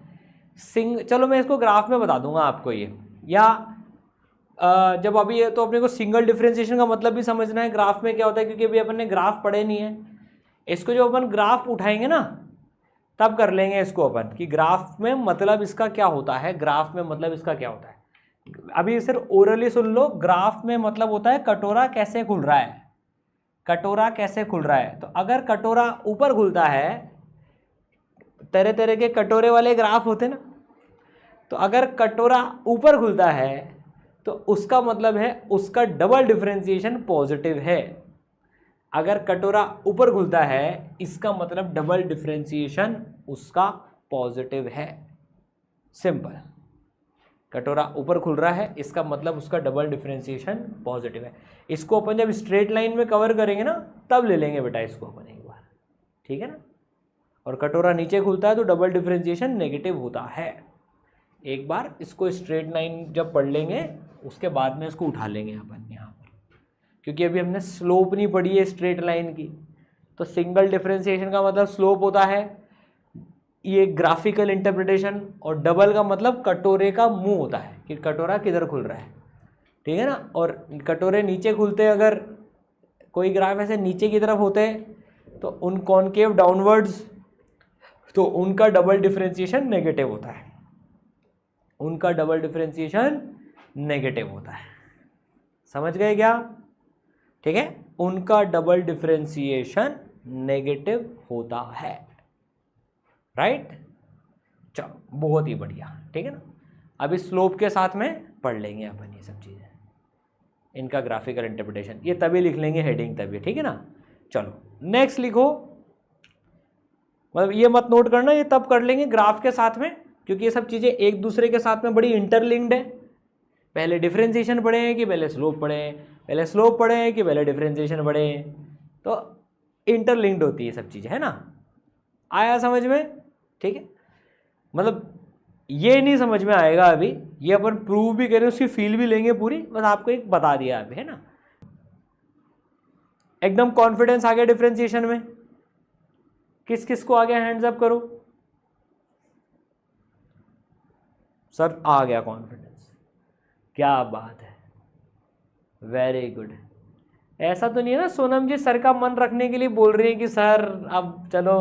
चलो मैं इसको ग्राफ में बता दूंगा आपको ये, या जब अभी ये तो अपने को सिंगल डिफरेंशिएशन का मतलब भी समझना है ग्राफ में क्या होता है, क्योंकि अभी अपन ने ग्राफ पढ़े नहीं है। इसको जो अपन ग्राफ उठाएंगे ना तब कर लेंगे इसको अपन कि ग्राफ में मतलब इसका क्या होता है, ग्राफ में मतलब इसका क्या होता है। अभी सिर्फ ओरली सुन लो, ग्राफ में मतलब होता है कटोरा कैसे खुल रहा है, कटोरा कैसे खुल रहा है। तो अगर कटोरा ऊपर खुलता है, तरह तरह के कटोरे वाले ग्राफ होते ना, तो अगर कटोरा ऊपर खुलता है तो उसका मतलब है उसका डबल डिफरेंशिएशन पॉजिटिव है। अगर कटोरा ऊपर खुलता है इसका मतलब डबल डिफरेंशिएशन उसका पॉजिटिव है। सिंपल, कटोरा ऊपर खुल रहा है इसका मतलब उसका डबल डिफरेंशिएशन पॉजिटिव है। इसको अपन जब स्ट्रेट लाइन में कवर करेंगे ना तब ले लेंगे बेटा इसको अपन एक बार, ठीक है ना। और कटोरा नीचे खुलता है तो डबल डिफरेंशिएशन नेगेटिव होता है। एक बार इसको स्ट्रेट लाइन जब पढ़ लेंगे उसके बाद में इसको उठा लेंगे अपन यहाँ पर, क्योंकि अभी हमने स्लोप नहीं पढ़ी है स्ट्रेट लाइन की। तो सिंगल डिफरेंशिएशन का मतलब स्लोप होता है, ये ग्राफिकल इंटरप्रिटेशन, और डबल का मतलब कटोरे का मुंह होता है कि कटोरा किधर खुल रहा है, ठीक है ना। और कटोरे नीचे खुलते हैं, अगर कोई ग्राफ ऐसे नीचे की तरफ होते हैं तो उन कॉनकेव डाउनवर्ड्स, तो उनका डबल डिफरेंशिएशन नेगेटिव होता है, उनका डबल डिफरेंशिएशन नेगेटिव होता है। समझ गए क्या? ठीक है, उनका डबल डिफरेंशिएशन नेगेटिव होता है, राइट। चलो बहुत ही बढ़िया, ठीक है ना। अभी स्लोप के साथ में पढ़ लेंगे अपन ये सब चीज़ें, इनका ग्राफिकल इंटरप्रिटेशन ये तभी लिख लेंगे हेडिंग तभी, ठीक है ना। चलो नेक्स्ट लिखो, मतलब ये मत नोट करना, ये तब कर लेंगे ग्राफ के साथ में, क्योंकि ये सब चीज़ें एक दूसरे के साथ में बड़ी इंटरलिंक्ड है। पहले डिफरेंशिएशन पढ़े हैं कि पहले स्लोप पढ़े हैं, पहले स्लोप पढ़े हैं कि पहले डिफरेंशिएशन पढ़े हैं, तो इंटरलिंक्ड होती है सब चीज़ें, है ना। आया समझ में? ठीक है, मतलब ये नहीं समझ में आएगा अभी, ये अपन प्रूव भी करें, उसकी फील भी लेंगे पूरी, बस आपको एक बता दिया अभी, है ना। एकदम कॉन्फिडेंस आ गया डिफरेंशिएशन में? किस किस को आ गया, हैंड्स अप करो। सर आ गया कॉन्फिडेंस, क्या बात है, वेरी गुड। ऐसा तो नहीं है ना सोनम जी सर का मन रखने के लिए बोल रही है कि सर अब चलो,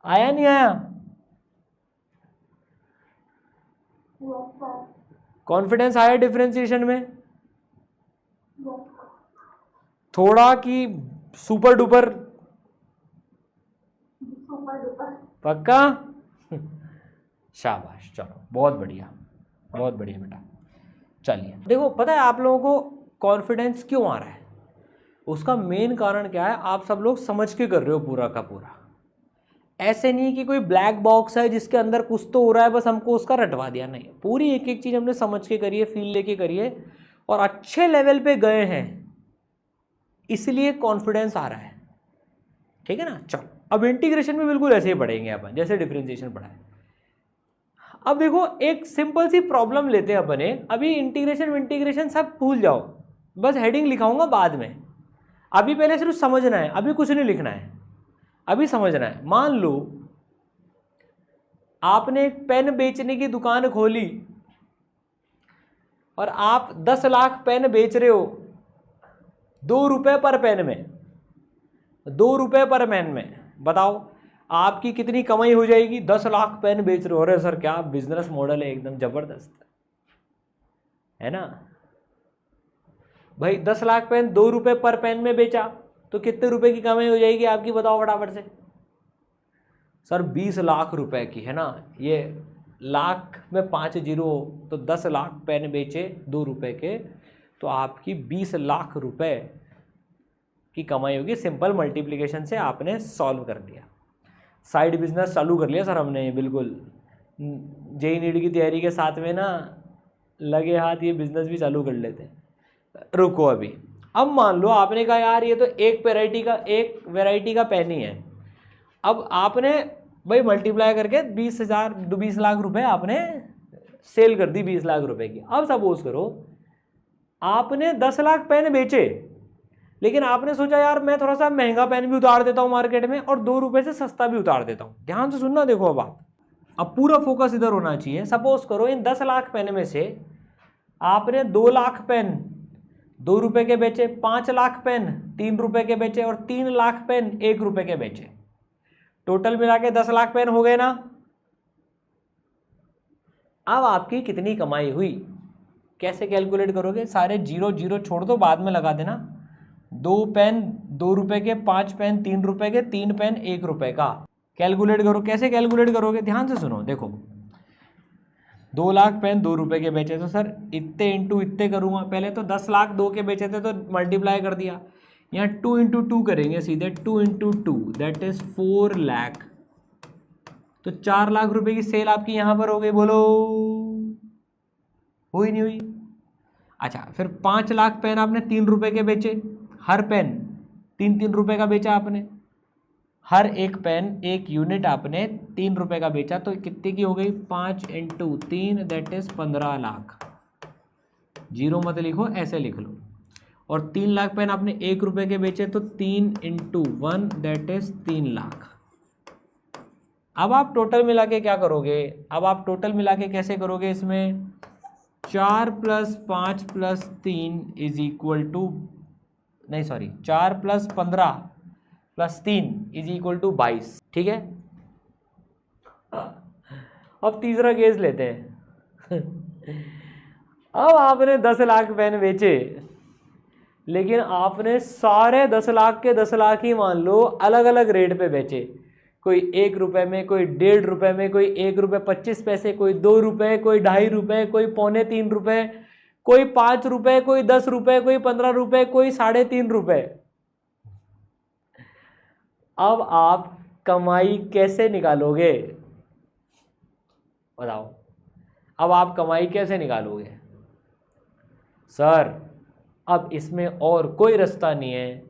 आया नहीं आया? कॉन्फिडेंस आया डिफरेंशिएशन में थोड़ा कि सुपर डुपर? पक्का? शाबाश, चलो बहुत बढ़िया, बहुत बढ़िया बेटा। चलिए देखो, पता है आप लोगों को कॉन्फिडेंस क्यों आ रहा है? उसका मेन कारण क्या है, आप सब लोग समझ के कर रहे हो पूरा का पूरा। ऐसे नहीं कि कोई ब्लैक बॉक्स है जिसके अंदर कुछ तो हो रहा है, बस हमको उसका रटवा दिया, नहीं, पूरी एक एक चीज़ हमने समझ के करी है, फील लेके करी है और अच्छे लेवल पे गए हैं, इसलिए कॉन्फिडेंस आ रहा है। ठीक है ना? चलो अब इंटीग्रेशन में बिल्कुल ऐसे ही पढ़ेंगे अपन जैसे डिफरेंशिएशन पढ़ा है। अब देखो एक सिंपल सी प्रॉब्लम लेते हैं अपन एक, अभी इंटीग्रेशन सब भूल जाओ, बस हेडिंग लिखाऊंगा बाद में, अभी पहले सिर्फ समझना है, अभी कुछ नहीं लिखना है, अभी समझना है। मान लो आपने एक पेन बेचने की दुकान खोली और आप 10 लाख पेन बेच रहे हो 2 रुपए पर पेन में, 2 रुपए पर पेन में, बताओ आपकी कितनी कमाई हो जाएगी? 10 लाख पेन बेच रहे हो, अरे सर क्या बिजनेस मॉडल है, एकदम जबरदस्त है ना भाई। 10 लाख पेन 2 रुपए पर पेन में बेचा तो कितने रुपए की कमाई हो जाएगी आपकी, बताओ फटाफट से। सर 20 लाख रुपए की, है ना, ये लाख में 5 जीरो, तो 10 लाख पेन बेचे 2 रुपए के तो आपकी 20 लाख रुपए की कमाई होगी। सिंपल मल्टीप्लिकेशन से आपने सॉल्व कर दिया, साइड बिजनेस चालू कर लिया सर हमने, बिल्कुल जेई नीट की तैयारी के साथ में ना लगे हाथ ये बिजनेस भी चालू कर लेते हैं। रुको अभी, अब मान लो आपने कहा यार ये तो एक वैरायटी का पेन ही है, अब आपने भाई मल्टीप्लाई करके 20 लाख रुपए आपने सेल कर दी 20 लाख रुपए की। अब सपोज करो आपने 10 लाख पेन बेचे, लेकिन आपने सोचा यार मैं थोड़ा सा महंगा पेन भी उतार देता हूँ मार्केट में और 2 रुपए से सस्ता भी उतार देता हूँ। ध्यान से सुनना, देखो अब आप, अब पूरा फोकस इधर होना चाहिए। सपोज करो इन 10 लाख पेन में से आपने 2 लाख पेन 2 रुपए के बेचे, 5 लाख पेन 3 रुपए के बेचे और 3 लाख पेन 1 रुपए के बेचे। टोटल मिला के 10 लाख पेन हो गए ना। अब आपकी कितनी कमाई हुई, कैसे कैलकुलेट करोगे? सारे 0 0 छोड़ दो, बाद में लगा देना। 2 पेन 2 रुपए के, 5 पेन 3 रुपए के, 3 पेन 1 रुपए का। कैलकुलेट करो, कैसे कैलकुलेट करोगे? ध्यान से सुनो, देखो 2 लाख पेन 2 रुपए के बेचे तो सर इतने इंटू इतने करूँगा। पहले तो 10 लाख 2 के बेचे थे तो मल्टीप्लाई कर दिया, यहाँ 2 इंटू 2 करेंगे सीधे, 2 इंटू 2 दैट इज 4 लाख, तो 4 लाख रुपए की सेल आपकी यहाँ पर हो गई। बोलो हुई नहीं हुई? अच्छा, फिर 5 लाख पेन आपने 3 रुपए के बेचे, हर पेन 3 रुपए का बेचा आपने, हर एक पेन 1 यूनिट आपने 3 रुपए का बेचा, तो कितने की हो गई? 5 into 3 that is 15 lakh. Zero मत लिखो, ऐसे लिख लो। और 3 लाख पेन आपने 1 रुपए के बेचे तो 3 इंटू 1 दैट इज 3 लाख। अब आप टोटल मिला के क्या करोगे? अब आप टोटल मिला के कैसे करोगे? इसमें 4 + 5 + 3 इज इक्वल टू, नहीं सॉरी, 4 + 15 + 3 इज इक्वल टू 22। ठीक है, अब तीसरा केस लेते हैं। अब आपने 10 लाख पेन बेचे, लेकिन आपने सारे 10 लाख के 10 लाख ही मान लो अलग अलग रेट पे बेचे। कोई 1 रुपए में, कोई 1.5 रुपए में, कोई 1 रुपए 25 पैसे, कोई 2 रुपए, कोई 2.5 रुपए, कोई 2.25 रुपए, कोई 5 रुपए, कोई 10 रुपए, कोई 15 रुपए, कोई 3.5 रुपए। अब आप कमाई कैसे निकालोगे? बताओ, अब आप कमाई कैसे निकालोगे? सर अब इसमें और कोई रास्ता नहीं है,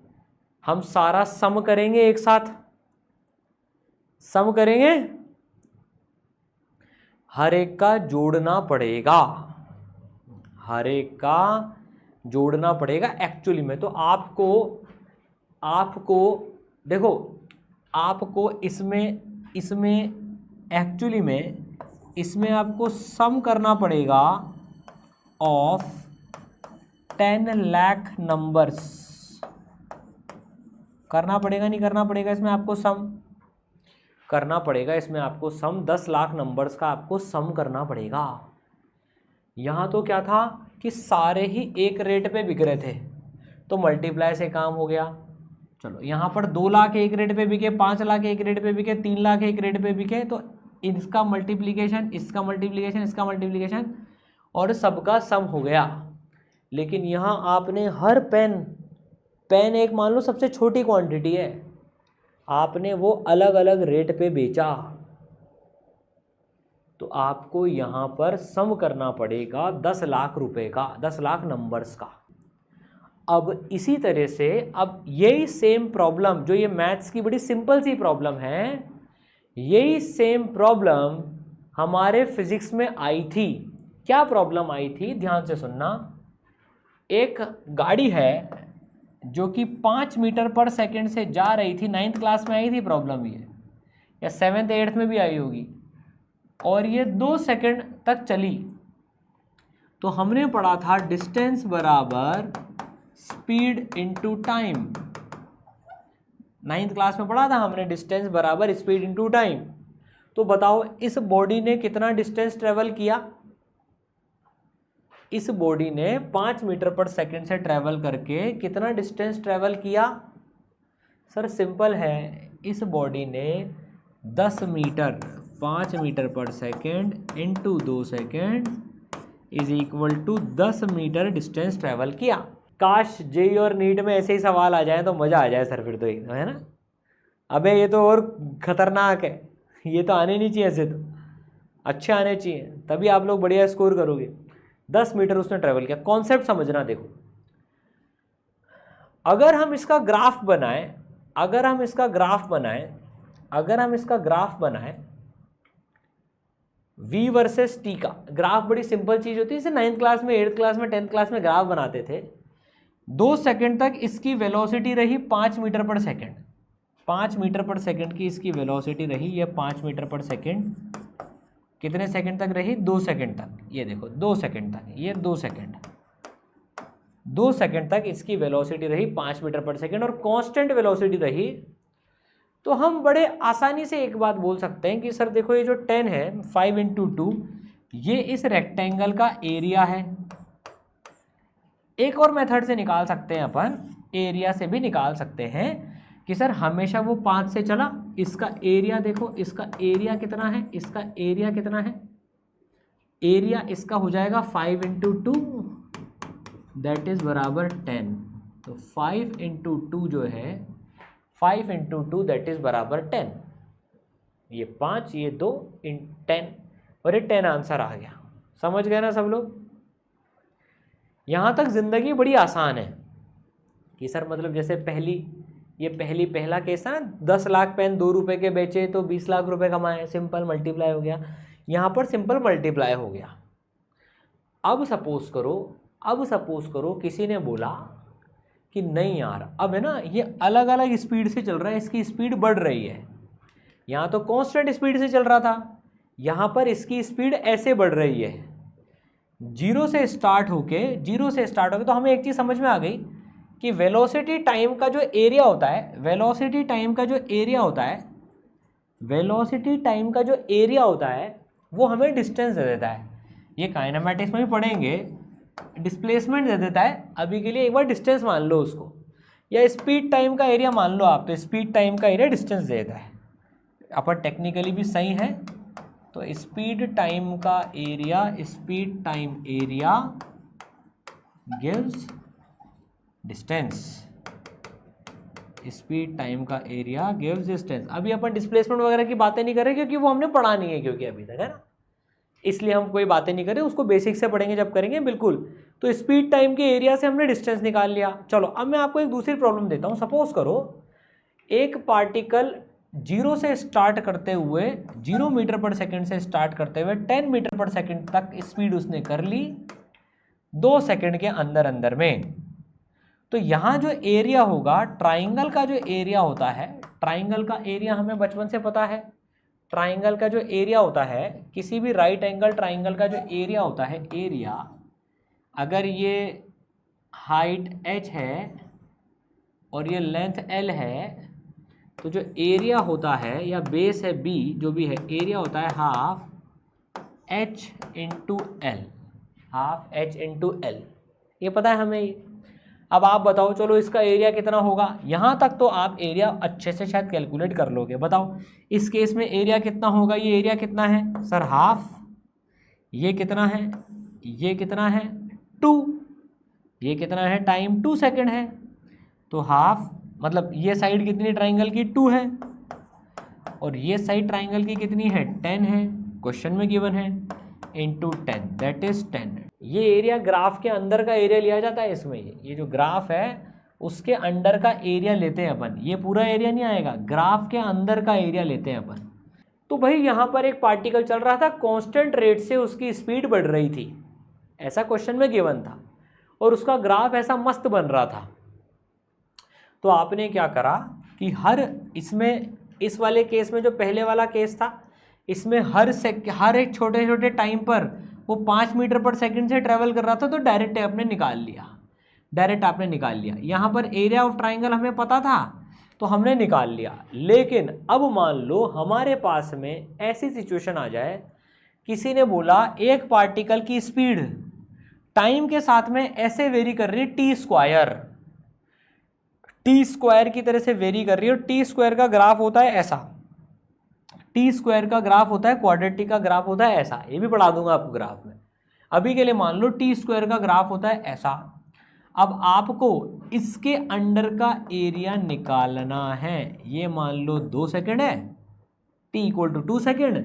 हम सारा सम करेंगे, एक साथ सम करेंगे, हर एक का जोड़ना पड़ेगा, हर एक का जोड़ना पड़ेगा। एक्चुअली में तो आपको आपको देखो, आपको इसमें एक्चुअली में इसमें आपको सम करना पड़ेगा ऑफ 10 लाख नंबर्स। करना पड़ेगा नहीं करना पड़ेगा, इसमें आपको सम करना पड़ेगा, इसमें आपको सम 10 लाख नंबर्स का आपको सम करना पड़ेगा। यहाँ तो क्या था कि सारे ही एक रेट पे बिक रहे थे, तो मल्टीप्लाई से काम हो गया। चलो यहाँ पर 2 लाख एक रेट पे बिके, 5 लाख एक रेट पे बिके, 3 लाख एक रेट पे बिके, तो इसका मल्टीप्लिकेशन, इसका मल्टीप्लिकेशन, इसका मल्टीप्लिकेशन और सबका सम हो गया। लेकिन यहाँ आपने हर पेन एक मान लो सबसे छोटी क्वांटिटी है, आपने वो अलग अलग रेट पे बेचा, तो आपको यहाँ पर सम करना पड़ेगा 10 लाख रुपए का, 10 लाख नंबर्स का। अब इसी तरह से अब यही सेम प्रॉब्लम, जो ये मैथ्स की बड़ी सिंपल सी प्रॉब्लम है, यही सेम प्रॉब्लम हमारे फिजिक्स में आई थी। क्या प्रॉब्लम आई थी, ध्यान से सुनना। एक गाड़ी है जो कि 5 मीटर पर सेकंड से जा रही थी, 9th क्लास में आई थी प्रॉब्लम ये, या 7th 8th में भी आई होगी, और ये 2 सेकंड तक चली। तो हमने पढ़ा था डिस्टेंस बराबर speed into time, 9th class में पढ़ा था हमने, डिस्टेंस बराबर स्पीड इनटू टाइम। तो बताओ इस बॉडी ने कितना डिस्टेंस ट्रेवल किया? इस बॉडी ने 5 मीटर पर सेकंड से ट्रेवल करके कितना डिस्टेंस ट्रेवल किया? सर सिंपल है, इस बॉडी ने 10 metre 5 metre per second into 2 second is equal to 10 metre distance travel किया। काश जेई और नीट में ऐसे ही सवाल आ जाए तो मज़ा आ जाए सर, फिर तो एकदम, है ना। अबे ये तो और ख़तरनाक है, ये तो आने नहीं चाहिए, ऐसे तो अच्छे आने चाहिए, तभी आप लोग बढ़िया स्कोर करोगे। 10 मीटर उसने ट्रेवल किया। कॉन्सेप्ट समझना, देखो अगर हम इसका ग्राफ बनाएं, अगर हम इसका ग्राफ बनाएं v वर्सेस t का ग्राफ, बड़ी सिंपल चीज़ होती है, जैसे 9th क्लास में 8th क्लास में 10th क्लास में ग्राफ बनाते थे। 2 सेकंड तक इसकी वेलोसिटी रही 5 metre per second, 5 metre per second की इसकी वेलोसिटी रही, ये 5 मीटर पर सेकंड कितने सेकंड तक रही? 2 सेकंड तक। ये देखो 2 सेकंड तक, ये 2 सेकंड तक इसकी वेलोसिटी रही 5 मीटर पर सेकंड, और कांस्टेंट वेलोसिटी रही। तो हम बड़े आसानी से एक बात बोल सकते हैं कि सर देखो ये जो 10 है 5 इंटू 2, ये इस रेक्टेंगल का एरिया है। एक और मेथड से निकाल सकते हैं अपन, एरिया से भी निकाल सकते हैं कि सर हमेशा वो 5 से चला, इसका एरिया देखो, इसका एरिया कितना है, इसका एरिया कितना है, एरिया इसका हो जाएगा 5 इंटू 2 दैट इज बराबर 10। तो 5 इंटू 2 जो है 5 इंटू 2 दैट इज बराबर 10। ये 5 ये 2 इन 10, और ये 10 आंसर आ गया। समझ गए ना सब लोग? यहाँ तक ज़िंदगी बड़ी आसान है कि सर मतलब जैसे पहला केस था ना, 10 लाख पेन 2 रुपए के बेचे तो 20 लाख रुपए कमाए, सिंपल मल्टीप्लाई हो गया। यहाँ पर सिंपल मल्टीप्लाई हो गया। अब सपोज करो किसी ने बोला कि नहीं यार, अब है ना ये अलग अलग स्पीड से चल रहा है, इसकी स्पीड बढ़ रही है। यहाँ तो कांस्टेंट स्पीड से चल रहा था, यहाँ पर इसकी स्पीड ऐसे बढ़ रही है, जीरो से स्टार्ट होके तो हमें एक चीज़ समझ में आ गई कि वेलोसिटी टाइम का जो एरिया होता है, वो हमें डिस्टेंस दे देता है। ये काइनेमैटिक्स में भी पढ़ेंगे, डिस्प्लेसमेंट दे देता है। अभी के लिए एक बार डिस्टेंस मान लो उसको, या स्पीड टाइम का एरिया मान लो आप, तो स्पीड टाइम का एरिया डिस्टेंस दे देता है। अपन टेक्निकली भी सही है, तो speed time area gives distance, speed time का एरिया गिव्स डिस्टेंस। अभी अपन डिस्प्लेसमेंट वगैरह की बातें नहीं कर रहे क्योंकि वो हमने पढ़ा नहीं है, क्योंकि अभी तक, है ना, इसलिए हम कोई बातें नहीं करें, उसको बेसिक से पढ़ेंगे जब करेंगे, बिल्कुल। तो स्पीड टाइम के एरिया से हमने डिस्टेंस निकाल लिया। चलो अब मैं आपको एक दूसरी प्रॉब्लम देता हूँ। सपोज करो एक पार्टिकल 0 से स्टार्ट करते हुए 0 मीटर पर सेकंड से स्टार्ट करते हुए 10 मीटर पर सेकंड तक स्पीड उसने कर ली 2 सेकंड के अंदर में। तो यहाँ जो एरिया होगा, ट्राइंगल का जो एरिया होता है, ट्राइंगल का एरिया हमें बचपन से पता है, ट्राइंगल का जो एरिया होता है, किसी भी राइट एंगल ट्राइंगल का जो एरिया होता है, एरिया, अगर ये हाइट h है और ये लेंथ l है, तो जो एरिया होता है या बेस है b, जो भी है, एरिया होता है half h into L, half h into L, ये पता है हमें ये। अब आप बताओ, चलो इसका एरिया कितना होगा, यहाँ तक तो आप एरिया अच्छे से शायद कैलकुलेट कर लोगे। बताओ इस केस में एरिया कितना होगा, ये एरिया कितना है सर, हाफ, ये कितना है, ये कितना है 2, ये कितना है टाइम 2 सेकेंड है, तो हाफ मतलब ये साइड कितनी ट्राइंगल की 2 है, और ये साइड ट्राइंगल की कितनी है 10 है, क्वेश्चन में गिवन है, इंटू 10 दैट इज 10। ये एरिया ग्राफ के अंदर का एरिया लिया जाता है इसमें, ये जो ग्राफ है उसके अंदर का एरिया लेते हैं अपन, ये पूरा एरिया नहीं आएगा, ग्राफ के अंदर का एरिया लेते हैं अपन। तो भाई यहाँ पर एक पार्टिकल चल रहा था, कांस्टेंट रेट से उसकी स्पीड बढ़ रही थी, ऐसा क्वेश्चन में गिवन था, और उसका ग्राफ ऐसा मस्त बन रहा था। तो आपने क्या करा कि हर इसमें, इस वाले केस में जो पहले वाला केस था, इसमें हर एक छोटे छोटे टाइम पर वो 5 मीटर पर सेकंड से ट्रेवल कर रहा था, तो डायरेक्ट आपने निकाल लिया। यहाँ पर एरिया ऑफ ट्राइंगल हमें पता था तो हमने निकाल लिया। लेकिन अब मान लो हमारे पास में ऐसी सिचुएशन आ जाए, किसी ने बोला एक पार्टिकल की स्पीड टाइम के साथ में ऐसे वेरी कर रही है, टी स्क्वायर की तरह से वेरी कर रही है, और टी स्क्वायर का ग्राफ होता है ऐसा, टी स्क्वायर का ग्राफ होता है, क्वाड्रेटिक का ग्राफ होता है ऐसा, ये भी पढ़ा दूंगा आपको ग्राफ में। अभी के लिए मान लो टी स्क्वायर का ग्राफ होता है ऐसा। अब आपको इसके अंडर का एरिया निकालना है, ये मान लो 2 सेकेंड है, t equal to 2 second,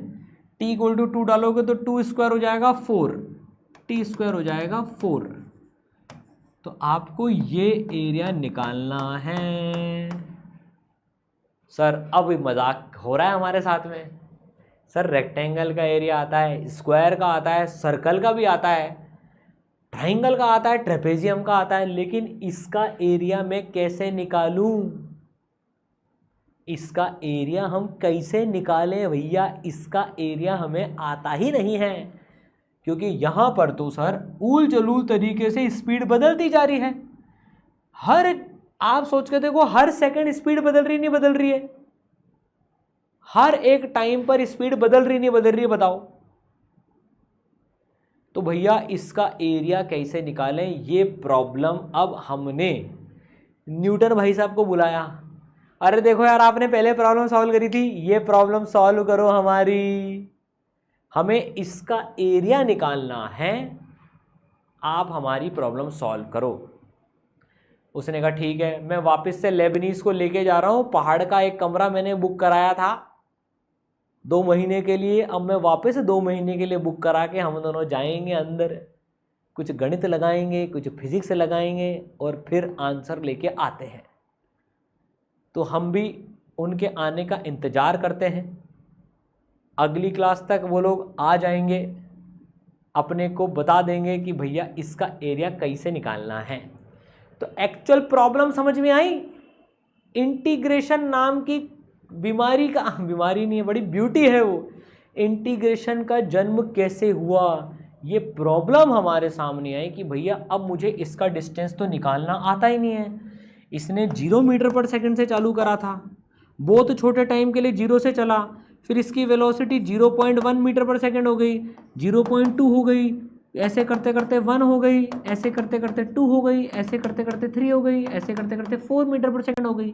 t equal to 2 डालोगे तो 2 स्क्वायर हो जाएगा 4, t स्क्वायर हो जाएगा 4, तो आपको ये एरिया निकालना है। सर अब मजाक हो रहा है हमारे साथ में, सर रेक्टेंगल का एरिया आता है, स्क्वायर का आता है, सर्कल का भी आता है, ट्राइंगल का आता है, ट्रेपेजियम का आता है, लेकिन इसका एरिया मैं कैसे निकालूं? इसका एरिया हम कैसे निकालें भैया? इसका एरिया हमें आता ही नहीं है, क्योंकि यहाँ पर तो सर ऊल जलूल तरीके से स्पीड बदलती जा रही है। आप सोच के देखो, हर सेकंड स्पीड बदल रही नहीं बदल रही है, हर एक टाइम पर स्पीड बदल रही नहीं बदल रही है, बताओ। तो भैया इसका एरिया कैसे निकालें, ये प्रॉब्लम अब हमने न्यूटन भाई साहब को बुलाया। अरे देखो यार, आपने पहले प्रॉब्लम सॉल्व करी थी, ये प्रॉब्लम सॉल्व करो हमारी, हमें इसका एरिया निकालना है, आप हमारी प्रॉब्लम सॉल्व करो। उसने कहा ठीक है, मैं वापस से लेबनीज को लेके जा रहा हूँ, पहाड़ का एक कमरा मैंने बुक कराया था 2 महीने के लिए, अब मैं वापस 2 महीने के लिए बुक करा के हम दोनों जाएंगे अंदर, कुछ गणित लगाएंगे, कुछ फिजिक्स लगाएंगे, और फिर आंसर लेके आते हैं। तो हम भी उनके आने का इंतज़ार करते हैं, अगली क्लास तक वो लोग आ जाएंगे, अपने को बता देंगे कि भैया इसका एरिया कैसे निकालना है। तो एक्चुअल प्रॉब्लम समझ में आई? इंटीग्रेशन नाम की बीमारी नहीं है, बड़ी ब्यूटी है वो। इंटीग्रेशन का जन्म कैसे हुआ, ये प्रॉब्लम हमारे सामने आई कि भैया अब मुझे इसका डिस्टेंस तो निकालना आता ही नहीं है। इसने 0 मीटर पर सेकंड से चालू करा था, बहुत छोटे टाइम के लिए 0 से चला, फिर इसकी वेलोसिटी 0.1 मीटर पर सेकंड हो गई, 0.2 हो गई, ऐसे करते करते 1 हो गई, ऐसे करते करते 2 हो गई, ऐसे करते करते 3 हो गई, ऐसे करते करते 4 मीटर पर सेकंड हो गई।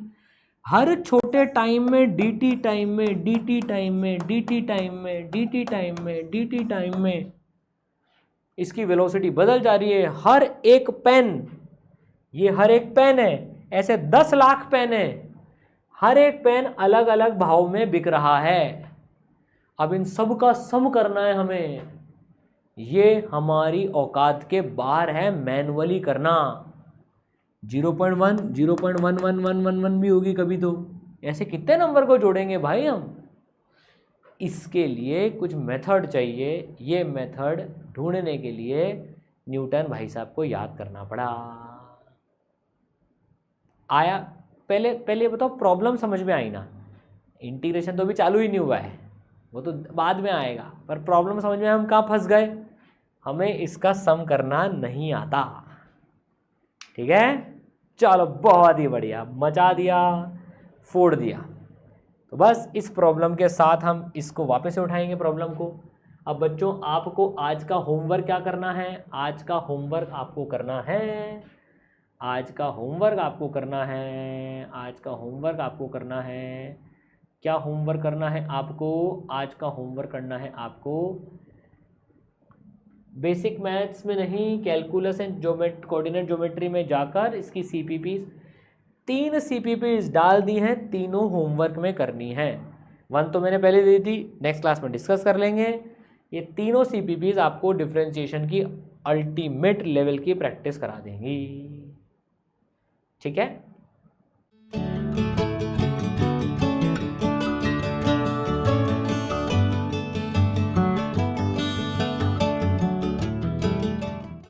हर छोटे टाइम में dt टाइम में dt टाइम में dt टाइम में dt टाइम में dt टाइम में इसकी वेलोसिटी बदल जा रही है। हर एक पेन, ये हर एक पेन है, ऐसे 10 लाख पेन है, हर एक पेन अलग अलग भाव में बिक रहा है। अब इन सब का सम करना है हमें, ये हमारी औकात के बाहर है मैनुअली करना। 0.1 0.11111 भी होगी कभी, तो ऐसे कितने नंबर को जोड़ेंगे भाई हम? इसके लिए कुछ मेथड चाहिए, ये मेथड ढूंढने के लिए न्यूटन भाई साहब को याद करना पड़ा। आया? पहले पहले बताओ प्रॉब्लम समझ में आई ना? इंटीग्रेशन तो अभी चालू ही नहीं हुआ है, वो तो बाद में आएगा, पर प्रॉब्लम समझ में हम कहाँ फंस गए? हमें इसका सम करना नहीं आता। ठीक है, चलो बहुत ही बढ़िया, मचा दिया, फोड़ दिया। तो बस इस प्रॉब्लम के साथ हम इसको वापस से उठाएंगे प्रॉब्लम को। अब बच्चों आपको आज का होमवर्क क्या करना है? आज का होमवर्क आपको करना है, आज का होमवर्क आपको करना है, आज का होमवर्क आपको करना है। क्या होमवर्क करना है आपको? आज का होमवर्क करना है आपको बेसिक मैथ्स में नहीं, कैलकुलस एंड कोऑर्डिनेट ज्योमेट्री में जाकर इसकी सीपीपीज 3 सीपीपीज डाल दी हैं, तीनों होमवर्क में करनी है। 1 तो मैंने पहले दी थी, नेक्स्ट क्लास में डिस्कस कर लेंगे। ये तीनों सीपीपीज आपको डिफरेंशिएशन की अल्टीमेट लेवल की प्रैक्टिस करा देंगी। ठीक है।